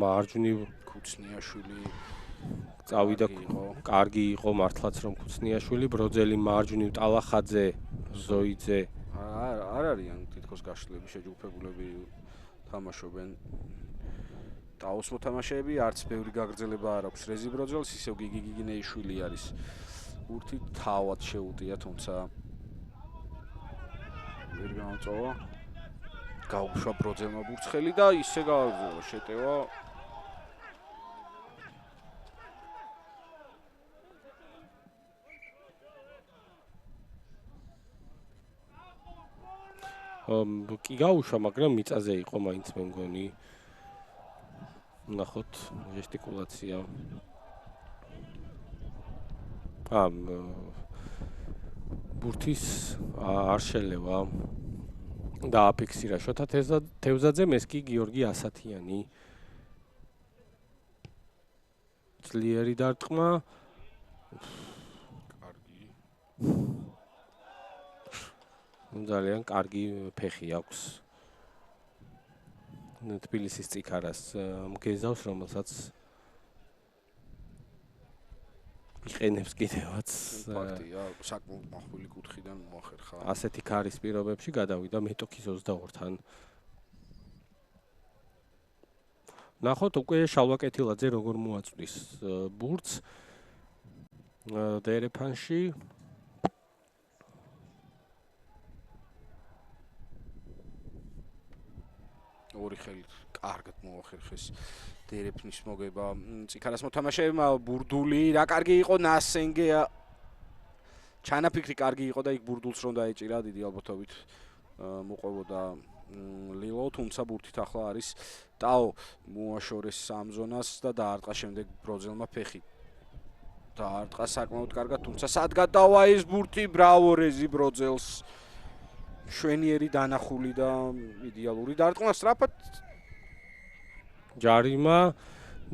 მარჯვნივ ქუცნიაშვილი წავიდა კარგი იყო მართლაც რომ ქუცნიაშვილი ბროძელი მარჯვნივ ტალახაძე ზოიძე არ არიან თითქოს გაშლები შეჯგუფებულები თამაშობენ ტაოს მოთამაშეები არც ბევრი გაგრძელება არ აქვს რეზი ბროძელს ისევ გიგინეიშვილი არის ურთი თავად შეუტია თუმცა ვერ გამოწოვა გაუშვა ბროძელმა ბურცხელი და ისე გააგზავნა შეტევა კი გაუშვა მაგრამ მიწაზე იყო მაინც მე მგონი ნახოთ ჟესტიკულაცია ბურთის არ შელევა დააფიქსირა შოთა თევზაძემ ეს კი გიორგი ასათიანი ძლიერი დარტყმა ძალიან კარგი ფეხი აქვს. თბილისის წიქარას მგეზავს, რომელსაც იყენებს კიდევაც. ფაქტია, საკმაოდ მახვილი კუთხიდან მოახერხა. ასეთი ქარის პირობებში გადავიდა მეტოქის 22-თან. ნახოთ უკვე შალვა კეთილაძე როგორ მოაწვდის ბურთს დერეფანში. ორი ხელით კარგად მოახერხეს დერეფნის მოგება წიქარას მოთამაშეებმა. ბურდული რა კარგი იყო ნასენგეა. ჩანაფიქრი კარგი იყო და იქ ბურდულს რომ დაეჭირა დიდი ალბათობით მოყვებოდა ლილო, თუმცა ბურთით ახლა არის ტაო მოაშორეს სამზონას და დაარტყა შემდეგ ბროძელმა ფეხი. დაარტყა საკმაოდ კარგად, თუმცა სად გადავა ეს ბურთი? ბრავო რეზი ბროძელს. შვენიერი დანახული და იდეალური დარტყმა სწრაფად ჯარიმა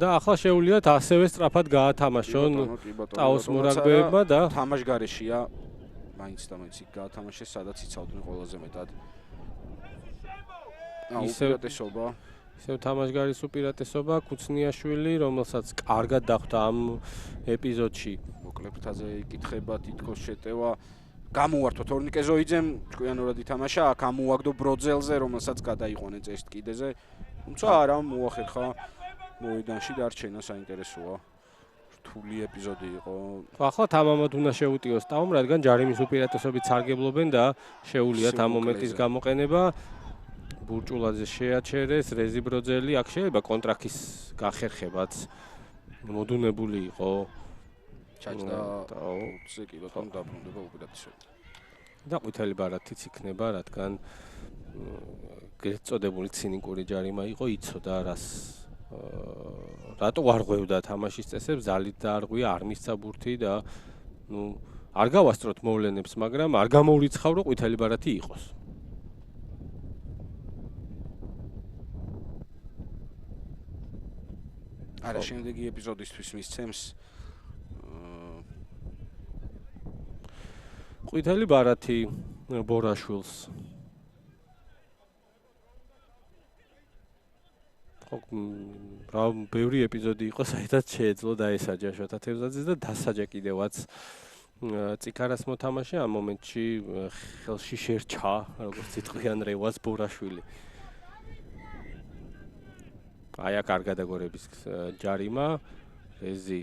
და ახლა შეუძლიათ ასევე სწრაფად გაათამაშონ ტაოს მორაგბეებმა და თამაშგარეშია მაინც და მაინც იქ გაათამაშეს, სადაც იცავდნენ ყველაზე მეტად. ისევ თამაშგარის უპირატესობა კუცნიაშვილი, რომელსაც კარგად დახვდა ამ ეპიზოდში. მოკლედ ფრთაზე იკითხება თითქოს შეტევა. გამოუართო თორნიკე ზოიძემ, ჭკვიანურად ითამაშა, აქ ამოაგდო ბროძელზე, რომელსაც გადაიყვანე წესით კიდეზე. თუმცა არა მოახერხა მოედანში დარჩენა საინტერესოა. რთული ეპიზოდი იყო. ახლა თამამად უნდა შეუტიოს ტაომ, რადგან ჯარიმის უპირატესობით სარგებლობენ და შეუძლიათ ამ მომენტის გამოყენება. ბურჭულაძე შეაჩერეს, რეზი ბროძელი, აქ შეიძლება კონტრაქის გახერხებაც მოდუნებული იყო. ჩაჭდა ტაოზე კი ბატონო დაბრუნდება უპირატესობით. და ყვითელი ბარათიც იქნება, რადგან გეწოდებული ცინიკური ჯარიმა იყო, იცოდა რას რატო არ ღვევდა თამაშის წესებს, ძალით დაარღვია, არ მისცა ბურთი და არ გავასწროთ მოვლენებს, მაგრამ არ გამოურიცხავ, რომ ყვითელი ბარათი იყოს. არა, შემდეგი ეპიზოდისთვის მისცემს ყვითელი ბარათი ბორაშვილს. რა ბევრი ეპიზოდი იყო, საერთოდ შეეძლო დაესაჯა შოთა თევზაძეს და დასაჯა კიდევაც წიქარას მოთამაშე ამ მომენტში ხელში შერჩა, როგორც იტყვიან რევას ბორაშვილი. აი აქ არ გადაგორების ჯარიმა, რეზი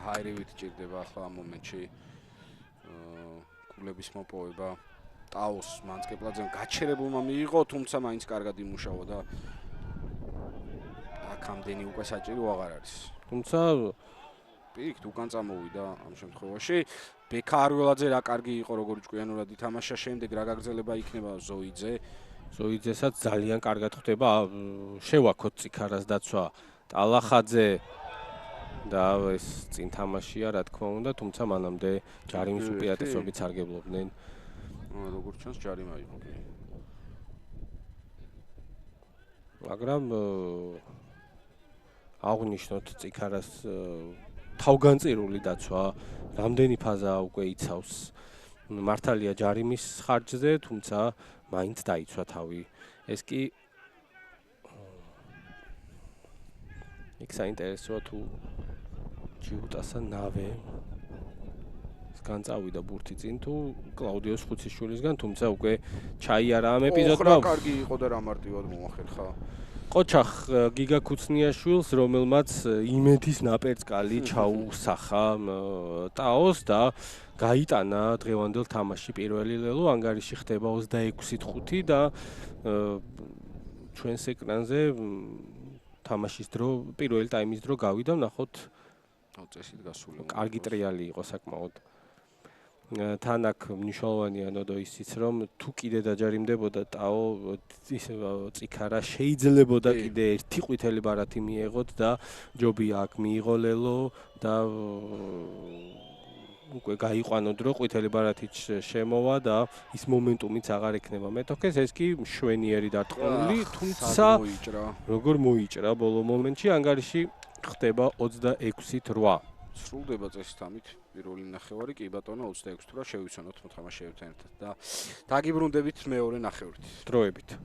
ჰაირივით ჭირდება ახლა ამ მომენტში კულების მოპოვება. ტაოს მანწკეპლაძემ გაჩერებულმა მიიღო, თუმცა მაინც კარგად იმუშავა და აქ ამდენი უკვე საჭირო აღარ არის. თუმცა პირიქით უკან წამოვიდა ამ შემთხვევაში. ბექარველაძე რა კარგი იყო, როგორ ჭკვიანურად ითამაშა, შემდეგ რა გაგრძელება იქნება ზოიძე. ზოიძესაც ძალიან კარგად ხვდება შევაქოთ წიქარას დაცვა. ტალახაძე და ეს წინ თამაშია, რა თქმა უნდა, თუმცა მანამდე ჯარიმის უპირატესობით სარგებლობდნენ. როგორც ჩანს ჯარიმა იყო. მაგრამ აღნიშნოთ წიქარას თავგანწირული დაცვა, რამდენი ფაზა უკვე იცავს. მართალია ჯარიმის ხარჯზე, თუმცა მაინც დაიცვა თავი. ეს კი იქ საინტერესოა თუ ჯიუტასა ნავე განწავიდა ბურთი წინ თუ კლაუდიოს ხუციშვილისგან, თუმცა უკვე ჩაიარა ამ ეპიზოდმა. კარგი იყო და რა მარტივად მოახერხა. ყოჩახ გიგა ქუცნიაშვილს, რომელმაც იმედის ნაპერწკალი ჩაუსახა ტაოს და გაიტანა დღევანდელ თამაში პირველი ლელო, ანგარიში ხდება 26-5 და ჩვენს ეკრანზე თამაშის დრო, პირველი ტაიმის დრო გავიდა, ნახოთ წესით გასული. კარგი ტრიალი იყო საკმაოდ. თან აქ მნიშვნელოვანია ნოდო ისიც, რომ თუ კიდე დაჯარიმდებოდა ტაო, წიქარა შეიძლებოდა კიდე ერთი ყვითელი ბარათი მიეღოთ და ჯობია აქ მიიღო ლელო და უკვე გაიყვანო დრო, ყვითელი ბარათიც შემოვა და ის მომენტუმიც აღარ ექნება მეტოქეს, ეს კი შვენიერი დარტყმული, თუმცა როგორ მოიჭრა ბოლო მომენტში, ანგარიში ხდება 26-8. სრულდება წესითამით პირველი ნახევარი, კი ბატონო 26 თუ რა შევიცანოთ მოთამაშეებთან ერთად და დაგიბრუნდებით მეორე ნახევრით. დროებით.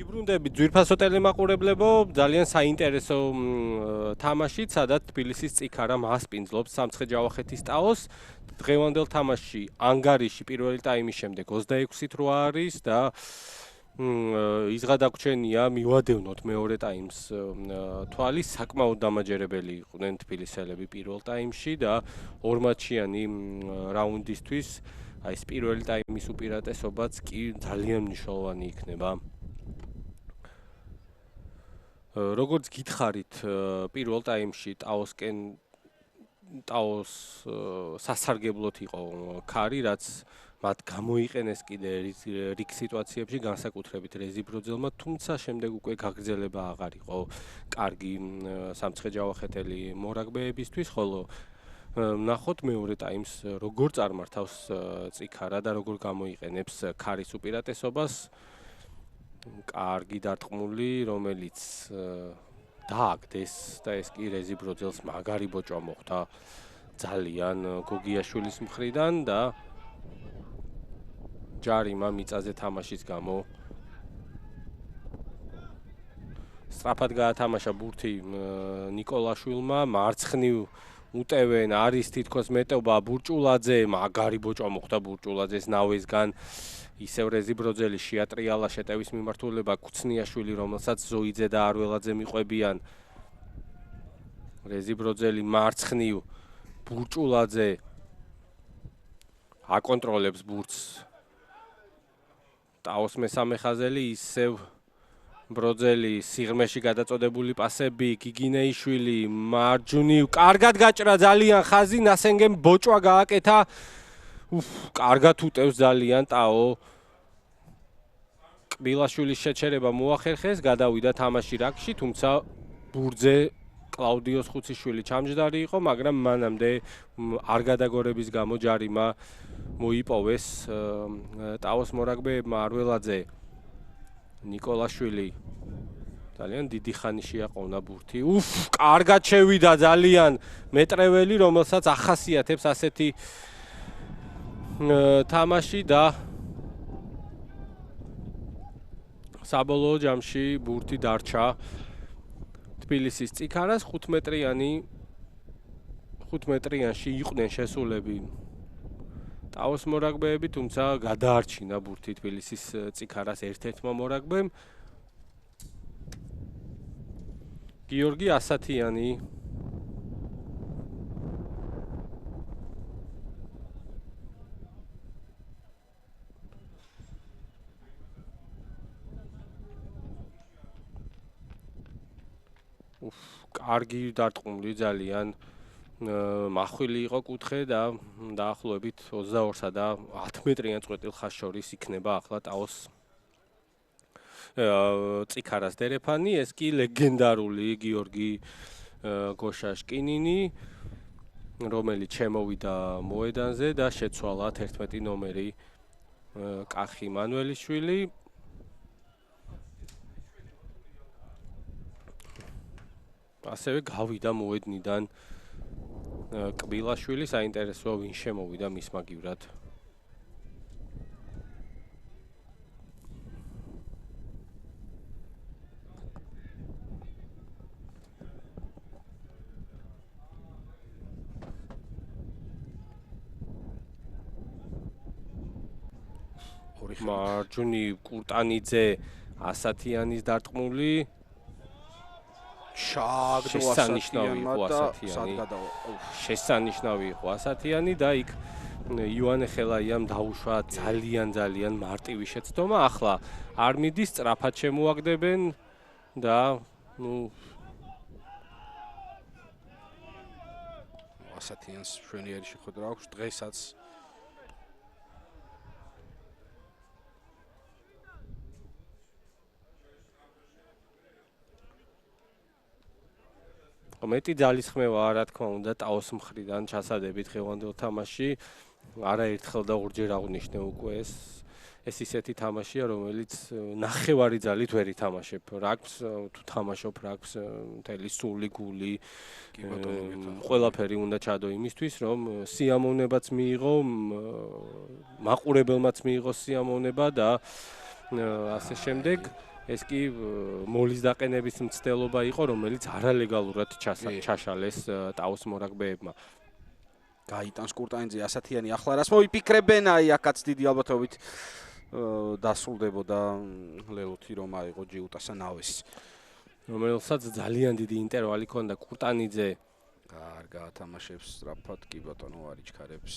გიბრუნდები ძვირფასო ტელემაყურებლებო, ძალიან საინტერესო თამაშით, სადაც თბილისის წიქარა მასპინძლობს სამცხე-ჯავახეთის ტაოს. დღევანდელ თამაშში ანგარიში პირველი ტაიმის შემდეგ 26-ით 8 არის და იზღადაგვრჩენია მივადევნოთ მეორე ტაიმს თვალი. საკმაოდ დამაჯერებელი იყვნენ თბილისელები პირველ ტაიმში და ორმატჩიანი რაუნდისთვის აი ეს პირველი ტაიმის უპირატესობაც კი ძალიან მნიშვნელოვანი იქნება. როგორც გითხარით, პირველ ტაიმში ტაოს სასარგებლოდ იყო ქარი, რაც მათ გამოიყენეს კიდე რიგ სიტუაციებში, განსაკუთრებით რეზი ბროძელმა, თუმცა შემდეგ უკვე გაგრძელება აღარ იყო კარგი სამცხე-ჯავახეთელი მორაგბეებისთვის, ხოლო ნახოთ მეორე ტაიმს როგორ წარმართავს წიქარა და როგორ გამოიყენებს ქარის უპირატესობას. კარგი დარტყმული, რომელიც დააგდეს და ეს კი რეზი ბროძელს მაგარი ბოჭვა მოხდა ძალიან გოგიაშვილის მხრიდან და ჯარიმა მიწაზე თამაშის გამო სწრაფად გაათამაშა ბურთი ნიკოლაშვილმა, მარცხნივ უტევენ არის თითქოს მეტობა ბურჭულაძე, მაგარი ბოჭვა მოხდა ბურჭულაძეს ნავისგან. ისევ რეზი ბროძელი შეატრიალა შეტევის მიმართულება ქუცნიაშვილი, რომელსაც ზოიძე და არველაძე მიყვებიან. რეზი ბროძელი მარცხნივ ბურჭულაძე აკონტროლებს ბურთს. ტაოს მესამე ხაზელი ისევ ბროძელი სიღრმეში გადაწოდებული პასები, გიგინეიშვილი, მარჯვნივ, კარგად გაჭრა ძალიან ხაზი, ნასენგემ ბოჭვა გააკეთა. კარგად უტევს ძალიან ტაო. კბილაშვილის შეჩერება მოახერხეს, გადავიდა თამაში რაგში, თუმცა ბურძე კლაუდიოს ხუციშვილი ჩამჯდარი იყო, მაგრამ მანამდე არ გადაგორების გამო ჯარიმა მოიპოვეს ტაოს მორაგბეებმა. არველაძე, ნიკოლაშვილი ძალიან დიდი ხანი შეაყოვნა ბურთი. კარგად შევიდა ძალიან მეტრეველი, რომელსაც ახასიათებს ასეთი თამაში და საბოლოო ჯამში ბურთი დარჩა თბილისის წიქარას. 5 მეტრიანში იყვნენ შესულები ტაოს მორაგბეები, თუმცა გადაარჩინა ბურთი თბილისის წიქარას ერთ-ერთმა მორაგბემ. გიორგი ასათიანი კარგი დარტყმული ძალიან მახვილი იყო კუთხე და დაახლოებით 22-სა და 10 მეტრიან წვეტილ ხაზს შორის იქნება ახლა ტაოს წიქარას დერეფანი. ეს კი ლეგენდარული გიორგი გოშაშკინინი, რომელიც შემოვიდა მოედანზე და შეცვალა 11 ნომერი კახი მანველიშვილი. ასევე გავიდა მოედნიდან კბილაშვილი, საინტერესოა ვინ შემოვიდა მის მაგივრად. მარჯვნივ კურტანიძე, ასათიანის დარტყმული. შესანიშნავი იყო ასათიანი და იქ ივანე ხელაიამ დაუშვა ძალიან მარტივი შეცდომა. ახლა არ მიდის, სწრაფად შემოაგდებენ და ასათიანს შვენიერი შეხვედრა აქვს დღესაც. მეტი ძალისხმევა, რა თქმა უნდა, ტაოს მხრიდან ჩასადებით დღევანდელ თამაში. არაერთხელ და ორჯერ აღნიშნე უკვე ეს ისეთი თამაშია, რომელიც ნახევარი ძალით ვერ ითამაშებ. რაგს თუ თამაშობ, რაგს მთელი სული, გული, ყველაფერი უნდა ჩადო იმისთვის, რომ სიამოვნებაც მიიღო, მაყურებელმაც მიიღო სიამოვნება და ასე შემდეგ. ეს კი მოლის დაყენების მცდელობა იყო, რომელიც არალეგალურად ჩაშალეს ტაოს მორაგბეებმა. გაიტანს კურტანიძე ასათიანი, ახლა რას მოიფიქრებენ? აი აქაც დიდი ალბათობით დასრულდებოდა ლელუთი რომ აიღო ჯიუტასა ნავეს. რომელსაც ძალიან დიდი ინტერვალი ჰქონდა კურტანიძე. კარგად ათამაშებს სწრაფად, კი ბატონო არიჩქარებს.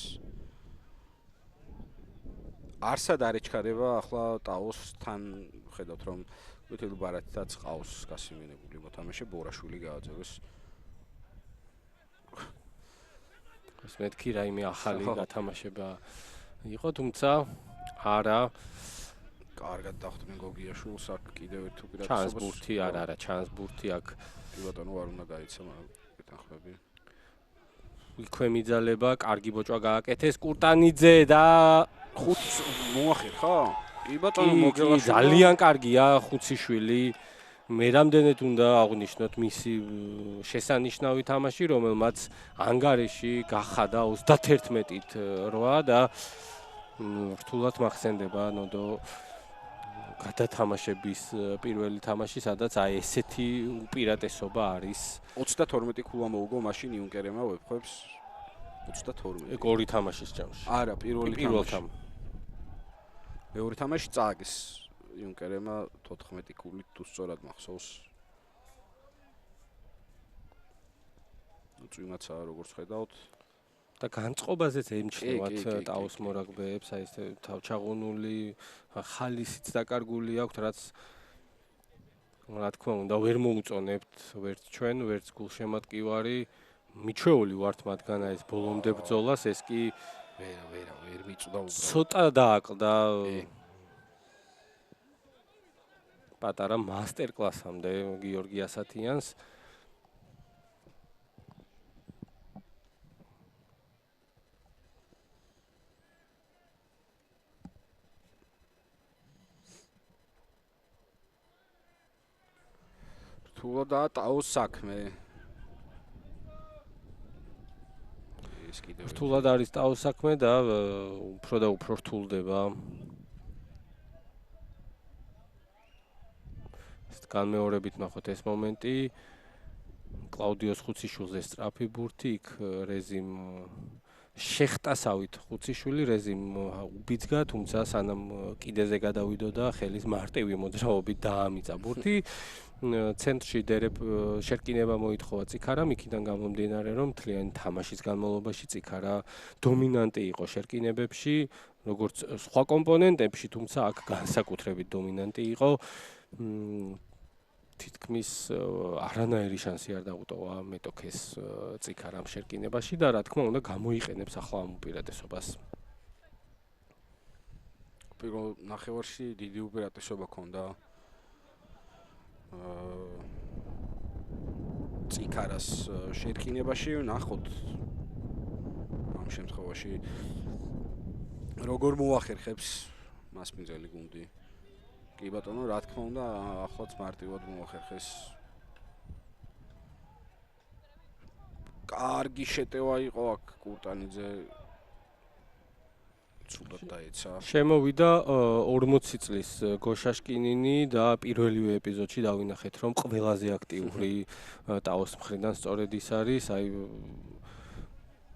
არსად არიჩქარება ახლა ტაოსთან, ხედავთ რომ ვითელი ბარათითაც ყავს გასიმინებული მოთამაშე ბორაშვილი გააძევეს. ეს მეთქი რაიმე ახალი გათამაშება იყო, თუმცა არა. კარგად დახვდნენ გოგიაშვილს, აქ კიდევ ერთ უპირატესობას. ჩანს ბურთი, არა, ჩანს ბურთი აქ. კი ბატონო არ უნდა გაიცა, მაგრამ ეთანხმები. იქვე მიძალება, კარგი ბოჭვა გააკეთეს კურტანიძე და ხუთს მოახერ ხო? კი ბატონო მოგელაშვილა. ძალიან კარგია ხუციშვილი. მე რამდენად უნდა აღნიშნოთ მისი შესანიშნავი თამაში, რომელმაც ანგარიში გახადა 31-ით 8 და რთულად მახსენდება ნოდო გადათამაშების პირველი თამაში, სადაც აი ესეთი უპირატესობა არის. 32 ქულა მოუგო მაშინ იუნკერებმა ვებხვებს 32. ეგ ორი თამაშის ჯამში. არა, პირველი თამაში. თამაში. მეორე თამაში წააგეს იუნკერებმა 14 ქულით თუ სწორად მახსოვს. უწვიმაცაა როგორც ხედავთ. და განწყობაზეც ემჩნევათ ტაოს მორაგბეებს, აი ეს თავჩაღუნული ხალისიც დაკარგული აქვს, რაც რა თქმა უნდა ვერ მოუწონებთ ვერც ჩვენ, ვერც გულშემატკივარი. მიჩვეული ვართ მათგან აი ეს ბოლომდე ბრძოლას, ეს კი ვერ მიწვდა უბრალოდ. ცოტა დააკლდა პატარა მასტერკლასამდე გიორგი ასათიანს. რთულადა ტაოს საქმე. რთულად არის ტაოს საქმე და უფრო და უფრო რთულდება. განმეორებით ნახოთ ეს მომენტი. კლაუდიოს ხუციშვილზე სწრაფი ბურთი, იქ რეზიმ შეხტასავით ხუციშვილი რეზიმ უბიძგა, თუმცა სანამ კიდეზე გადავიდოდა, ხელის მარტივი მოძრაობით დაამიწა ბურთი. ცენტრში დერებ შერკინება მოითხოვა წიქარამ, იქიდან გამომდინარე, რომ მთლიანი თამაშის განმავლობაში წიქარა დომინანტი იყო შერკინებებში, როგორც სხვა კომპონენტებში, თუმცა აქ განსაკუთრებით დომინანტი იყო. თითქმის არანაირი შანსი არ დაუტოვა მეტოქეს წიქარამ შერკინებაში და რა თქმა უნდა გამოიყენებს ახლა ამ უპირატესობას. პირველ ნახევარში დიდი უპირატესობა ჰქონდა წიქარას შერკინებაში, ნახოთ ამ შემთხვევაში როგორ მოახერხებს მასპინძელი გუნდი. კი ბატონო, რა თქმა უნდა, ახლაც მარტივად მოახერხეს. კარგი შეტევა იყო აქ კურტანიძე. ცუდად დაეცა. შემოვიდა 40 წლის გოშაშკინინი და პირველივე ეპიზოდში დავინახეთ, რომ ყველაზე აქტიური ტაოს მხრიდან სწორედ ის არის, აი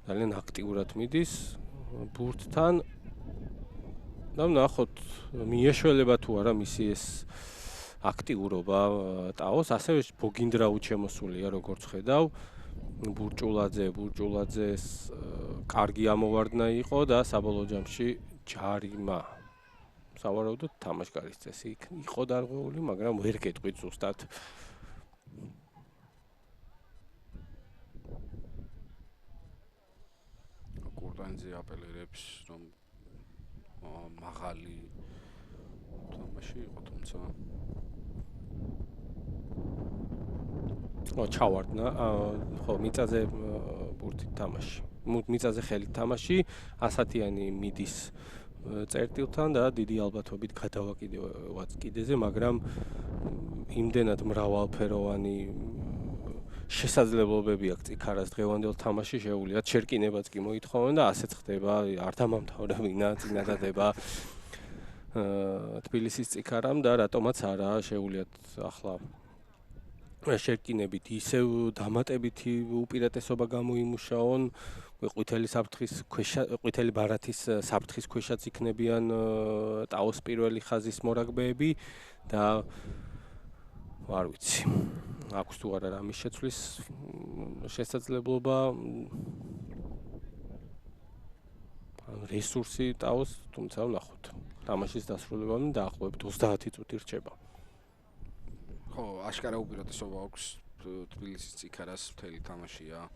ძალიან აქტიურად მიდის ბურთთან. და ნახოთ მიეშველება თუ არა მისი ეს აქტიურობა ტაოს, ასევე ბოგინდრაუჩ შემოსულია როგორც ხედავ. ბურჭულაძეს კარგი ამოვარდნა იყო და საბოლოო ჯამში ჯარიმა. სავარაუდოდ თამაშგარის წესი იყო დარღვეული, მაგრამ ვერ გეტყვით ზუსტად. კურტანიძე აპელირებს, რომ მაღალი თამაში იყო, თუმცა ჩავარდნა, ხო, მიწაზე ბურთით თამაში. მიწაზე ხელით თამაში, ასათიანი მიდის წერტილთან და დიდი ალბათობით გადავაკიდევაც კიდეზე, მაგრამ იმდენად მრავალფეროვანი შესაძლებლობები აქვს წიქარას დღევანდელ თამაში, შეუძლიათ შერკინებაც კი მოითხოვენ და ასეც ხდება, არ დამამთავრებინა წინადადება. თბილისის წიქარამ და რატომაც არა შეუულიათ ახლა შერკინებით ისევ დამატებითი უპირატესობა გამოიმუშაონ ყვითელი საფრთხის ქვეშ ყვითელი ბარათის საფრთხის ქვეშაც იქნებიან ტაოს პირველი ხაზის მორაგბეები და არ ვიცი აქვს თუ არა რამის შეცვლის შესაძლებლობა რესურსი ტაოს თუმცა ვნახოთ თამაშის დასრულებამდე დაახლოებით 30 წუთი რჩება ხო აშკარა უპირატესობა აქვს თბილისის წიქარას მთელი თამაშია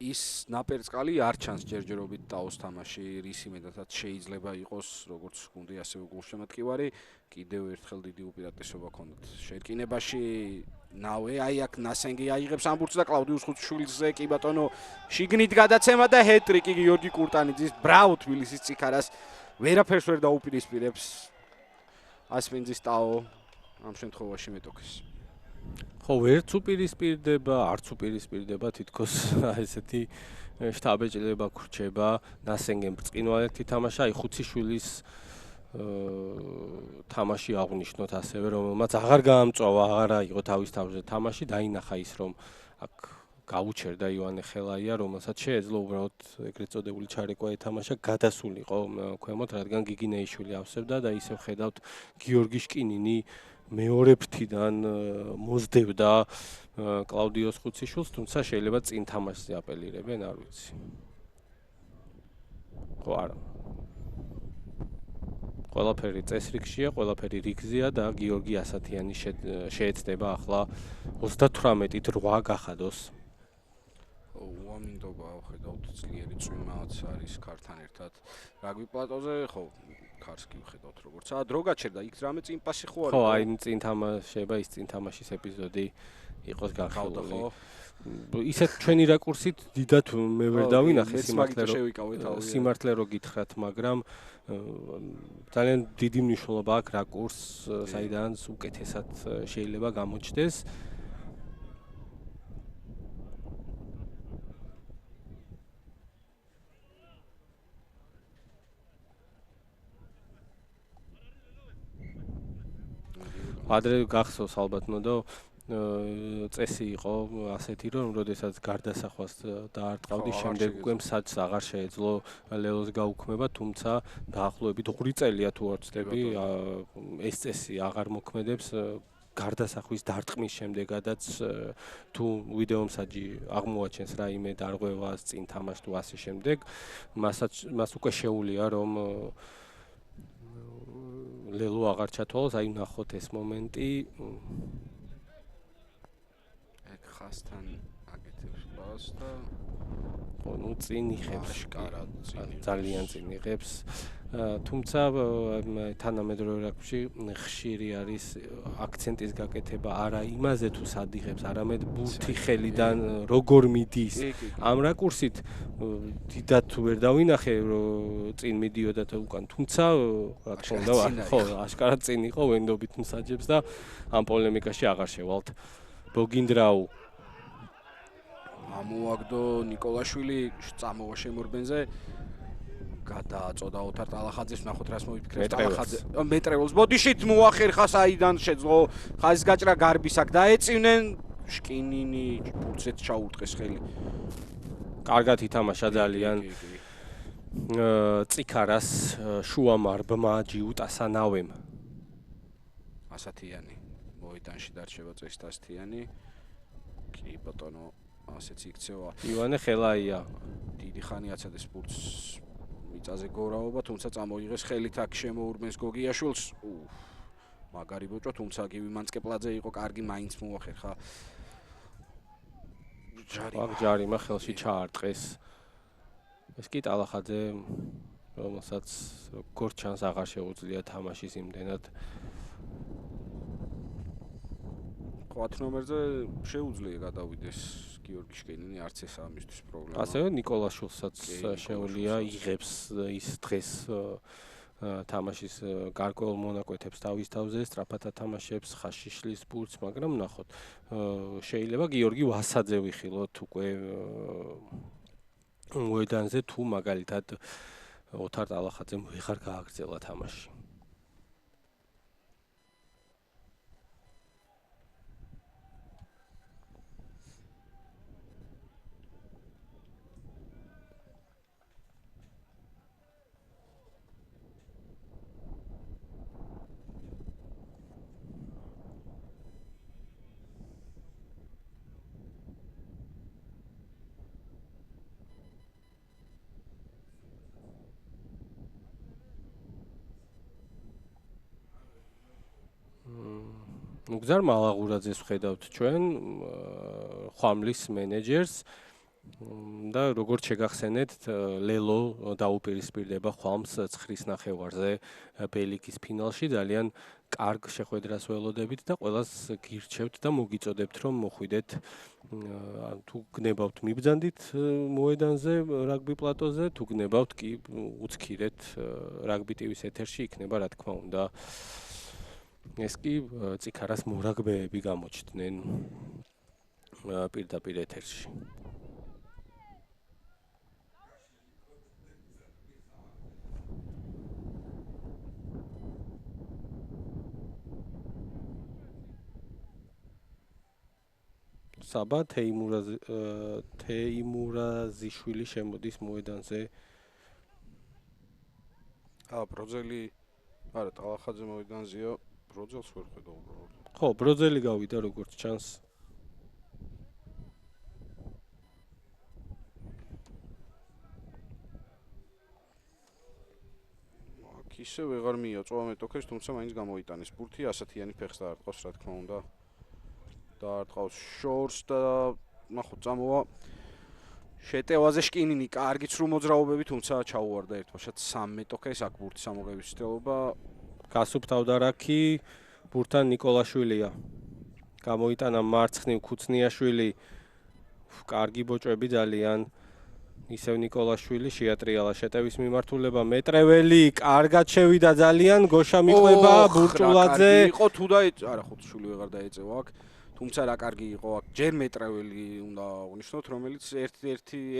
ის ნაპერწკალი არ ჩანს ჯერჯერობით ტაოს თამაში რის იმედათაც შეიძლება იყოს როგორც გუნდი ასევე გულშემატკივარი კიდევ ერთხელ დიდი უპირატესობა ქონდათ შერკინებაში ნავე აი აქ ნასენგი აიღებს ამბურთს და კლაუდიუს ხუცშვილზე კი ბატონო შიგნით გადაცემა და ჰეტრიკი გიორგი კურტანიძის ბრავო თბილისის წიქარას ვერაფერს ვერ დაუპირისპირებს ასპინძის ტაო ამ შემთხვევაში მეტოქეს ხო ვერც უპირისპირდება არც უპირისპირდება თითქოს ესეთი შტაბეჭდილება გრჩება ნასენგემ ბრწყინვალეთ ითამაშა აი ხუციშვილის თამაში აღნიშნოთ ასევე რომელმაც აღარ გაამწვავა აღარ აიღო თავის თავზე თამაში დაინახა ის რომ აქ გაუჩერდა ივანე ხელაია რომელსაც შეეძლო უბრალოდ ეგრეთ წოდებული ჩარეკვა ეთამაშა გადასულიყო ქვემოთ რადგან გიგინეიშვილი ავსებდა და ისევ ხედავთ გიორგი შკინინი მეორე ფრთიდან მოძდებდა კლაუდიოს ხუციშვილს, თუმცა შეიძლება წინ თამაშზე აპელირებენ, არ ვიცი. ხო არა. ყველაფერი წესრიგშია, ყველაფერი რიგზეა და გიორგი ასათიანი შეეცდება ახლა 38-ით 8 გახადოს. უამინდობა ხედავთ ძლიერი წვიმაც არის ქართან ერთად. რაგვი პლატოზე ხო ქარს კი ვხედავთ როგორცაა დრო გაჩერდა იქ რამე წინ პასი ხო არის ხო აი წინ თამაშება ის წინ თამაშის ეპიზოდი იყოს განხილული ისეთ ჩვენი რაკურსით დიდად მე ვერ დავინახე სიმართლე რო გითხრათ მაგრამ ძალიან დიდი მნიშვნელობა აქვს რაკურსს საიდანაც უკეთესად შეიძლება გამოჩნდეს ადრე გახსოვს ალბათ ნოდო წესი იყო ასეთი რომ როდესაც გარდასახვას დაარტყავდი შემდეგ უკვე მსაც აღარ შეეძლო ლელოს გაუქმება თუმცა დაახლოებით 2 წელია თუ არ ვცდები ეს წესი აღარ მოქმედებს გარდასახვის დარტყმის შემდეგადაც თუ ვიდეომსაჯი აღმოაჩენს რაიმე დარღვევას წინ თამაშს თუ ასე შემდეგ მას უკვე შეუულია რომ ლელო აღარ ჩათვალოს, აი ნახოთ ეს მომენტი. ეგ ხასთან აკეთებს ბას და ნუ წინ იხებს აშკარად ძალიან წინ იღებს. თუმცა თანამედროვე რაგბში ხშირი არის აქცენტის გაკეთება არა იმაზე თუ სად იღებს, არამედ ბურთი ხელიდან როგორ მიდის. ამ რაკურსით დიდად ვერ დავინახე რომ წინ მიდიოდა და უკან, თუმცა რა თქმა უნდა, ხო, აშკარად წინ იყო ვენდობით მსაჯებს და ამ პოლემიკაში აღარ შევალთ. ბოგინდრაუ ამოაგდო ნიკოლაშვილი წამოვა შემორბენზე გადააწოდა ოთარ ტალახაძეს ნახოთ რას მოიფიქრებს ტალახაძე მეტრეულს ბოდიშით მოახერხა საიდან შეძლო ხაზის გაჭრა გარბის აქ დაეწივნენ შკინინი ბურცეთ ჩაურტყეს ხელი კარგად ითამაშა ძალიან წიქარას შუამარბმა ჯიუტასანავემ ასათიანი მოედანში დარჩება წესტასთიანი კი ბატონო ასეც იქცევა ივანე ხელაია დიდი ხანი აცადეს ბურთს მიწაზე გორაობა თუმცა წამოიღეს ხელით აქ შემოურბენს გოგიაშვილს მაგარი ბოჭო თუმცა გივი მანწკეპლაძე იყო კარგი მაინც მოახერხა ჯარიმა ხელში ჩაარტყეს ეს კი ტალახაძე რომელსაც როგორ ჩანს აღარ შეუძლია თამაშის იმდენად 8 ნომერზე შეუძლია გადავიდეს გიორგი შკინინი არც ეს ამისთვის პრობლემა. ასევე ნიკოლაშვილსაც შეუძლია იღებს ის დღეს თამაშის გარკვეულ მონაკვეთებს თავის თავზე, სწრაფად ათამაშებს, ხაშიშლის ბურთს, მაგრამ ნახოთ. შეიძლება გიორგი ვასაძე ვიხილოთ უკვე მოედანზე თუ მაგალითად ოთარ ტალახაძემ ვეღარ გააგრძელა თამაში. გზარ მალაღურაძეს ვხედავთ ჩვენ ხვამლის მენეჯერს და როგორც შეგახსენეთ ლელო დაუპირისპირდება ხვამს 9-ის ნახევარზე ბელიკის ფინალში ძალიან კარგ შეხვედრას ველოდებით და ყველას გირჩევთ და მოგიწოდებთ რომ მოხვიდეთ თუ გნებავთ მიბრძანდით მოედანზე რაგბი პლატოზე თუ გნებავთ კი უცქირეთ რაგბი ტივის ეთერში იქნება რა თქმა უნდა ეს კი წიქარას მორაგბეები გამოჩნდნენ პირდაპირ ეთერში საბა თეიმურაზიშვილი შემოდის მოედანზე ბროძელი არა ტალახაძე მოედანზეა ბროძელს ვერ ხედავ უბრალოდ ხო ბროძელი გავიდა როგორც ჩანს ისე ვეღარ მიაწვა მეტოქეს თუმცა მაინც გამოიტანეს ბურთი ასათიანი ფეხს დაარტყავს რა თქმა უნდა დაარტყავს შორს და ნახოთ წამოვა შეტევაზე შკინინი კარგი ცრუ მოძრაობები თუმცა ჩაუვარდა ერთბაშად 3 მეტოქეს აქ ბურთის ამოღების ცდილობა გასუფთავდა რაკი ბურთან ნიკოლაშვილია გამოიტანა მარცხნივ ქუცნიაშვილი კარგი ბოჭვები ძალიან ისევ ნიკოლაშვილი შეატრიალა შეტევის მიმართულება მეტრეველი კარგად შევიდა ძალიან გოშა მიყვება ბურჭულაძე იყო თუ და არა ხუთშვილი ვეღარ დაეწევა აქ თუმცა რა კარგი იყო აქ ჯერ მეტრეველი უნდა აღნიშნოთ რომელიც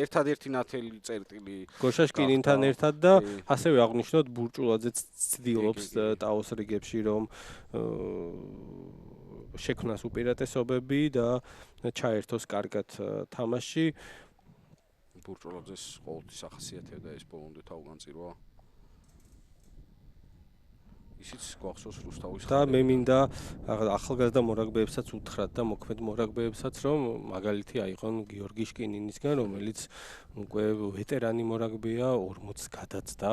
ერთადერთი ნათელი წერტილი გოშაშკინინთან ერთად და ასევე აღნიშნოთ ბურჭულაძე ცდილობს ტაოს რიგებში რომ შექმნას უპირატესობები და ჩაერთოს კარგად თამაში ბურჭულაძეს ყოველთვის ახასიათებდა ეს ბოლომდე თავგანწირვა ისიც გვახსოვს რუსთავის და მე მინდა ახალგაზრდა მორაგბეებსაც უთხრათ და მოქმედ მორაგბეებსაც რომ მაგალითი აიღონ გიორგი შკინინისგან რომელიც უკვე ვეტერანი მორაგბეა 40 გადაცდა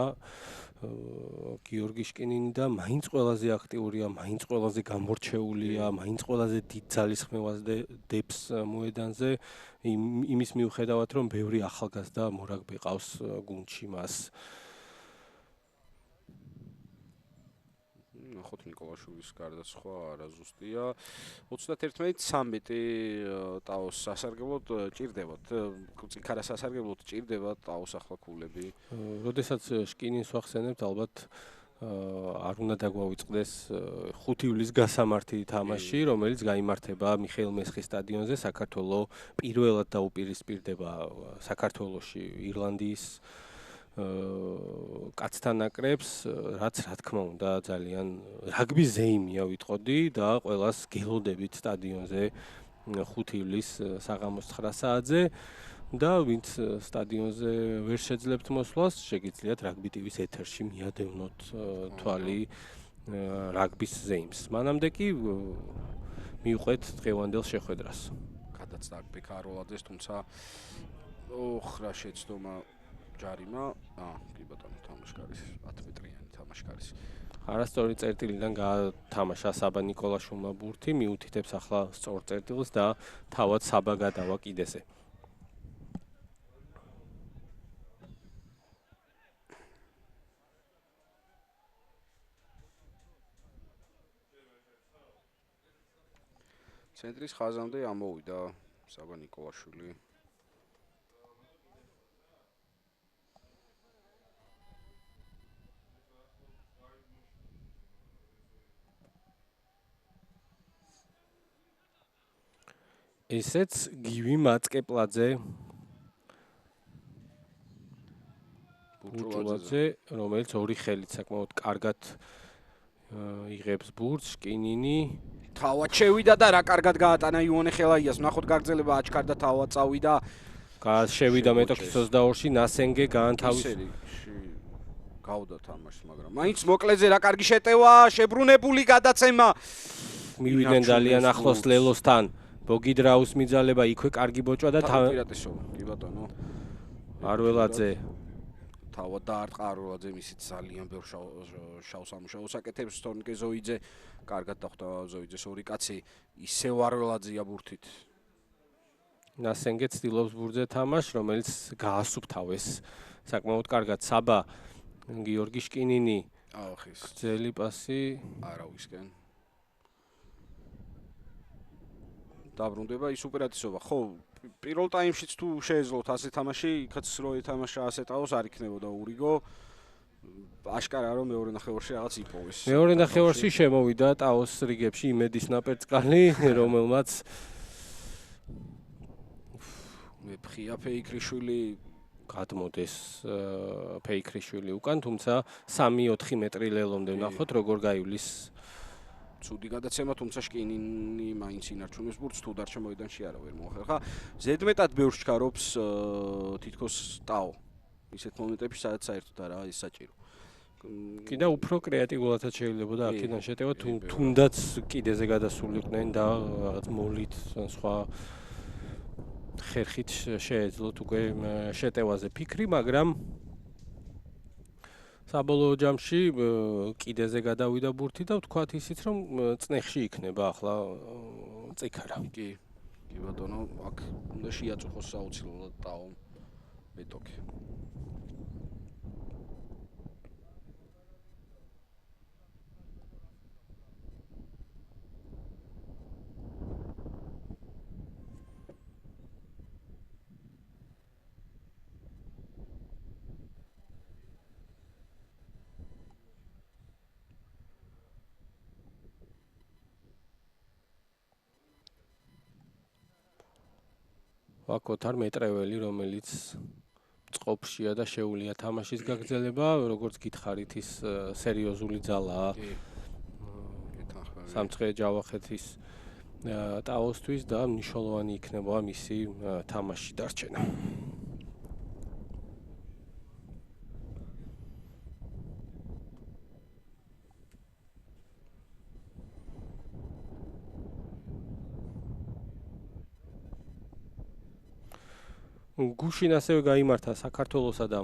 გიორგი შკინინი და მაინც ყველაზე აქტიურია მაინც ყველაზე გამორჩეულია მაინც ყველაზე დიდ ძალისხმევას დებს მოედანზე იმის მიუხედავად რომ ბევრი ახალგაზრდა მორაგბე ყავს გუნდში მას ნახოთ ნიკოლაშვილის გარდა სხვა არაზუსტია 31-13 ტაოს სასარგებლოდ ჭირდებათ წიქარას სასარგებლოდ ჭირდებათ ტაოს ახლა ქულები როდესაც შკინინს ვახსენებთ ალბათ არ უნდა დაგვავიწყდეს 5 ივლისის გასამართი თამაში რომელიც გაიმართება მიხეილ მესხის სტადიონზე საქართველოს პირველად დაუპირისპირდება საქართველოში ირლანდიის კაცთან ნაკრებს რაც რა თქმა უნდა ძალიან რაგბის ზეიმია ვიტყოდი და ყველას გელოდებით სტადიონზე 5 ივლისს საღამოს 9 საათზე და ვინც სტადიონზე ვერ შეძლებთ მოსვლას შეგიძლიათ რაგბი ტივის ეთერში მიადევნოთ თვალი რაგბის ზეიმს მანამდე კი მივყვეთ დღევანდელ შეხვედრას გადაცდა ბეკაროლაძეს თუმცა რა შეცდომა ჯარიმა კი ბატონო თამაშკარის 10 მეტრიანი თამაშკარის არასწორი წერტილიდან გაათამაშა საბა ნიკოლაშვილმა ბურთი მიუთითებს ახლა სწორ წერტილს და თავად საბა გადავა კიდეზე ცენტრის ხაზამდე ამოვიდა საბა ნიკოლაშვილი ესეც გივი მაწკეპლაძე ბურჭულაძე რომელიც ორი ხელით საკმაოდ კარგად იღებს ბურთს შკინინი თავად შევიდა და რა კარგად გაატანა იონე ხელაიას ნახოთ გაგრძელება აჩქარდა თავად წავიდა შევიდა მეტოქის 22-ში ნასენგე გაანთავისუფლა გავდა თამაშს მაგრამ მაინც მოკლეზე რა კარგი შეტევა შებრუნებული გადაცემა მივიდნენ ძალიან ახლოს ლელოსთან ბოგიდრაუს მიძალება იქვე კარგი ბოჭვა და უპირატესობა კი ბატონო არველაძე თავად დაარტყა აროლაძემ ისიც ძალიან ბევრ შავ სამუშაოს აკეთებს თორნიკე ზოიძე კარგად დახვდა ზოიძეს ორი კაცი ისევ აროლაძეა ბურთით ნასენგე ცდილობს ბურთზე თამაშს რომელიც გაასუფთავეს საკმაოდ კარგად საბა გიორგი შკინინი აუხის ძელი პასი არავისკენ დაბრუნდება ის უპირატესობა ხო პირველ ტაიმშიც თუ შეეძლოთ ასე თამაში იქაც რო ეთამაშა ასე ტაოს არ იქნებოდა ურიგო აშკარაა რომ მეორე ნახევარში რაღაც იპოვეს მეორე ნახევარში შემოვიდა ტაოს რიგებში იმედის ნაპერწკალი რომელმაც მე ფხია ფეიქრიშვილი გადმოდეს ფეიქრიშვილი უკან თუმცა 3-4 მეტრი ლელომდე ვნახოთ როგორ გაივლის ცუდი გადაცემა თუმცა შკინინი მაინც ინარჩუნებს ბურთს თუ დარჩა მოედანში არა ვერ მოახერხა ხა ზედმეტად ბევრ ჩქარობს თითქოს ტაო ისეთ მომენტებში სადაც საერთოდ არა ის საჭირო კიდე უფრო კრეატიულადაც შეიძლება აქედან შეტევა თუნდაც კიდეზე გადასულიყვნენ და რაღაც მოლით სხვა ხერხით შეეძლოთ უკვე შეტევაზე ფიქრი მაგრამ საბოლოო ჯამში კიდეზე გადავიდა ბურთი და ვთქვათ ისიც რომ წნეხში იქნება ახლა წიქარა. კი ბატონო, აქ უნდა შეაწუხოს საოცრად ტაო მეტოქი. ვაკოთარ მეტრეველი, რომელიც წყობშია და შეუულია თამაშის გაგრძელება, როგორც გითხარით, ის სერიოზული ძალაა. სამცხე ჯავახეთის ტაოსთვის და მნიშვნელოვანი იქნება მისი თამაში დარჩენა. გუშინ ასევე გაიმართა საქართველოსა და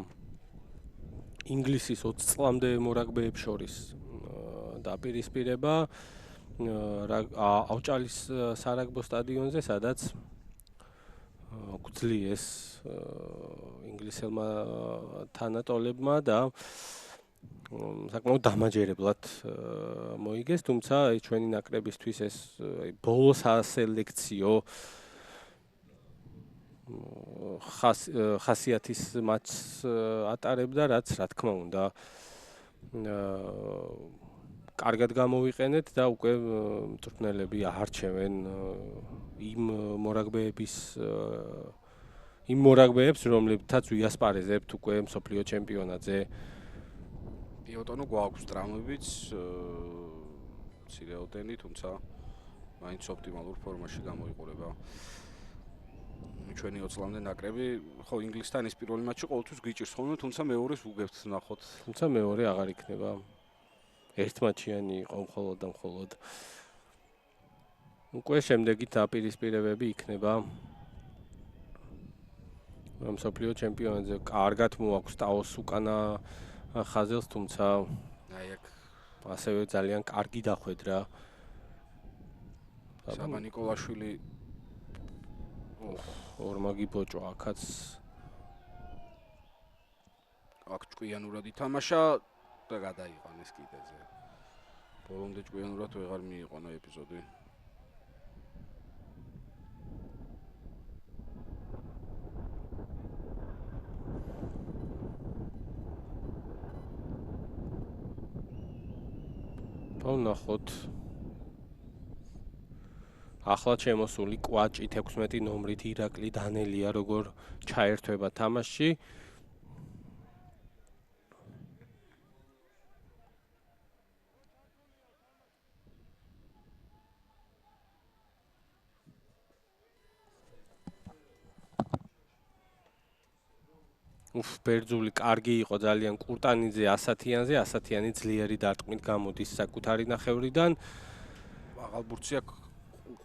ინგლისის 20 წლამდე მორაგბეებს შორის დაპირისპირება ავჭალის სარაგბო სტადიონზე, სადაც გვძლიეს ინგლისელმა თანატოლებმა და საკმაოდ დამაჯერებლად მოიგეს, თუმცა ჩვენი ნაკრებისთვის ეს ბოლო სასელექციო ხასიათის მატჩს ატარებდა, რაც რა თქმა უნდა კარგად გამოვიყენეთ და უკვე მწვრთნელები აარჩევენ იმ მორაგბეებს, რომლებთაც ვიასპარეზებთ უკვე მსოფლიო ჩემპიონატზე. ბატონო, გვაქვს ტრამვებიც ცირეოდენი, თუმცა მაინც ოპტიმალურ ფორმაში გამოიყურება. ჩვენი 20 წლამდე ნაკრები, ხო, ინგლისთან ის პირველი მატჩი ყოველთვის გიჭირს ხოლმე, თუმცა მეორეს უგებთ ნახოთ. თუმცა მეორე აღარ იქნება. ერთმატჩიანი იყო მხოლოდ და მხოლოდ. უკვე შემდეგი დაპირისპირებები იქნება. მსოფლიო ჩემპიონატზე კარგად მოაქვს ტაოს უკანა ხაზელს, თუმცა აი აქ ასევე ძალიან კარგი დახვედრა. საბა ნიკოლაშვილი ორმაგი ბოჭო აქაც აქ ჭკვიანურად ითამაშა და გადაიყვანეს კიდეზე. ბოლომდე ჭკვიანურად ვეღარ მიიყვანა ეპიზოდი. ნახოთ. ახლა შემოსული კვაჭი 16 ნომრით ირაკლი დანელია როგორ ჩაერთვება თამაშში. ბერძული კარგი იყო ძალიან კურტანიძე ასათიანზე, ასათიანი ძლიერი დარტყმით გამოდის საკუთარი ნახევრიდან. აღალბურთში აქ